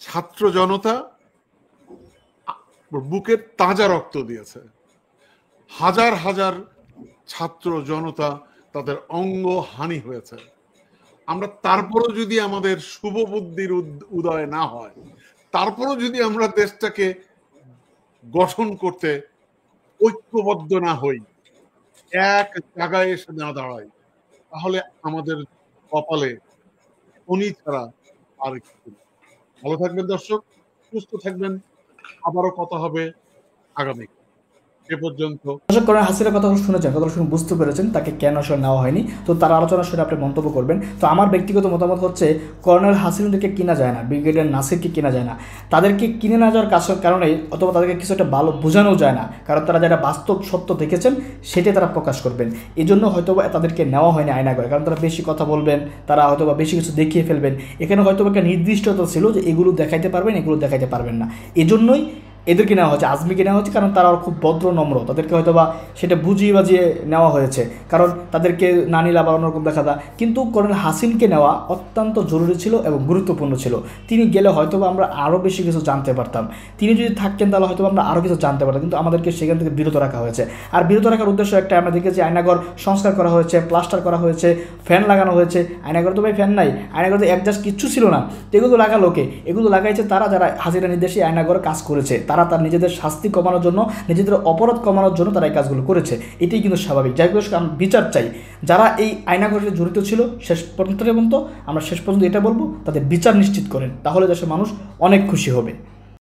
ছাত্র জনতা বুকের তাজা রক্ত দিয়েছে। হাজার হাজার ছাত্র জনতা তাদের অঙ্গ হানি হয়েছে। আমরা তারপরও যদি আমাদের শুভ বুদ্ধির উদয় না হয়, তারপরও যদি আমরা দেশটাকে গঠন করতে ঐক্যবদ্ধ না হই, এক জায়গায় এসে না দাঁড়াই, তাহলে আমাদের কপালে শনি ছাড়া আর কিছু। ভালো থাকবেন দর্শক, সুস্থ থাকবেন। আবারও কথা হবে আগামী। এ পর্যন্ত
কর্নেল হাসিনের কথা শুনেছেন, কথা শুনে বুঝতে পেরেছেন তাকে কেন আসলে নেওয়া হয়নি। তো তার আলোচনা শুনে আপনি মন্তব্য করবেন। তো আমার ব্যক্তিগত মতামত হচ্ছে, কর্নেল হাসিনদেরকে কিনা যায় না, ব্রিগেডিয়ার নাসিরকে কিনা যায় না। তাদেরকে কিনে না যাওয়ার কারণে, অথবা তাদেরকে কিছু একটা ভালো বোঝানো যায় না, কারণ তারা যারা বাস্তব সত্য দেখেছেন সেটাই তারা প্রকাশ করবেন। এই জন্য হয়তো তাদেরকে নেওয়া হয়নি আয়নাগরে, কারণ তারা বেশি কথা বলবেন, তারা হয়তো বেশি কিছু দেখিয়ে ফেলবেন। এখানে হয়তো একটা নির্দিষ্টতা ছিল যে এগুলো দেখাইতে পারবেন, এগুলো দেখাইতে পারবেন না। এজন্যই এদেরকে নেওয়া হয়েছে, আজমিকে নেওয়া হয়েছে কারণ তারা খুব ভদ্র নম্র, তাদেরকে হয়তো বা সেটা বুঝিয়ে বাজিয়ে নেওয়া হয়েছে, কারণ তাদেরকে না নিলে আবার অন্যরকম দেখা যায়। কিন্তু কর্নেল হাসিনকে নেওয়া অত্যন্ত জরুরি ছিল এবং গুরুত্বপূর্ণ ছিল। তিনি গেলে হয়তো বা আমরা আরও বেশি কিছু জানতে পারতাম, তিনি যদি থাকতেন তাহলে হয়তো আমরা আরও কিছু জানতে পারতাম, কিন্তু আমাদেরকে সেখান থেকে বিরত রাখা হয়েছে। আর বিরত রাখার উদ্দেশ্য একটা, আমরা দেখেছি আয়নাঘর সংস্কার করা হয়েছে, প্লাস্টার করা হয়েছে, ফ্যান লাগানো হয়েছে। আয়নাঘর তো ভাই ফ্যান নাই, আয়নাঘরে অ্যাডজাস্ট কিচ্ছু ছিল না। তো এগুলো লাগালো কে? এগুলো লাগাইছে তারা যারা হাজিরা নির্দেশে আয়নাঘরে কাজ করেছে, তারা তার নিজেদের শাস্তি কমানোর জন্য, নিজেদের অপরাধ কমানোর জন্য তারা এই কাজগুলো করেছে। এটাই কিন্তু স্বাভাবিক। যাই হোক, আমরা বিচার চাই যারা এই আয়নাঘরে জড়িত ছিল। শেষ পর্যন্ত আমরা শেষ পর্যন্ত এটা বলবো, তাদের বিচার নিশ্চিত করেন, তাহলে দেশের মানুষ অনেক খুশি হবে।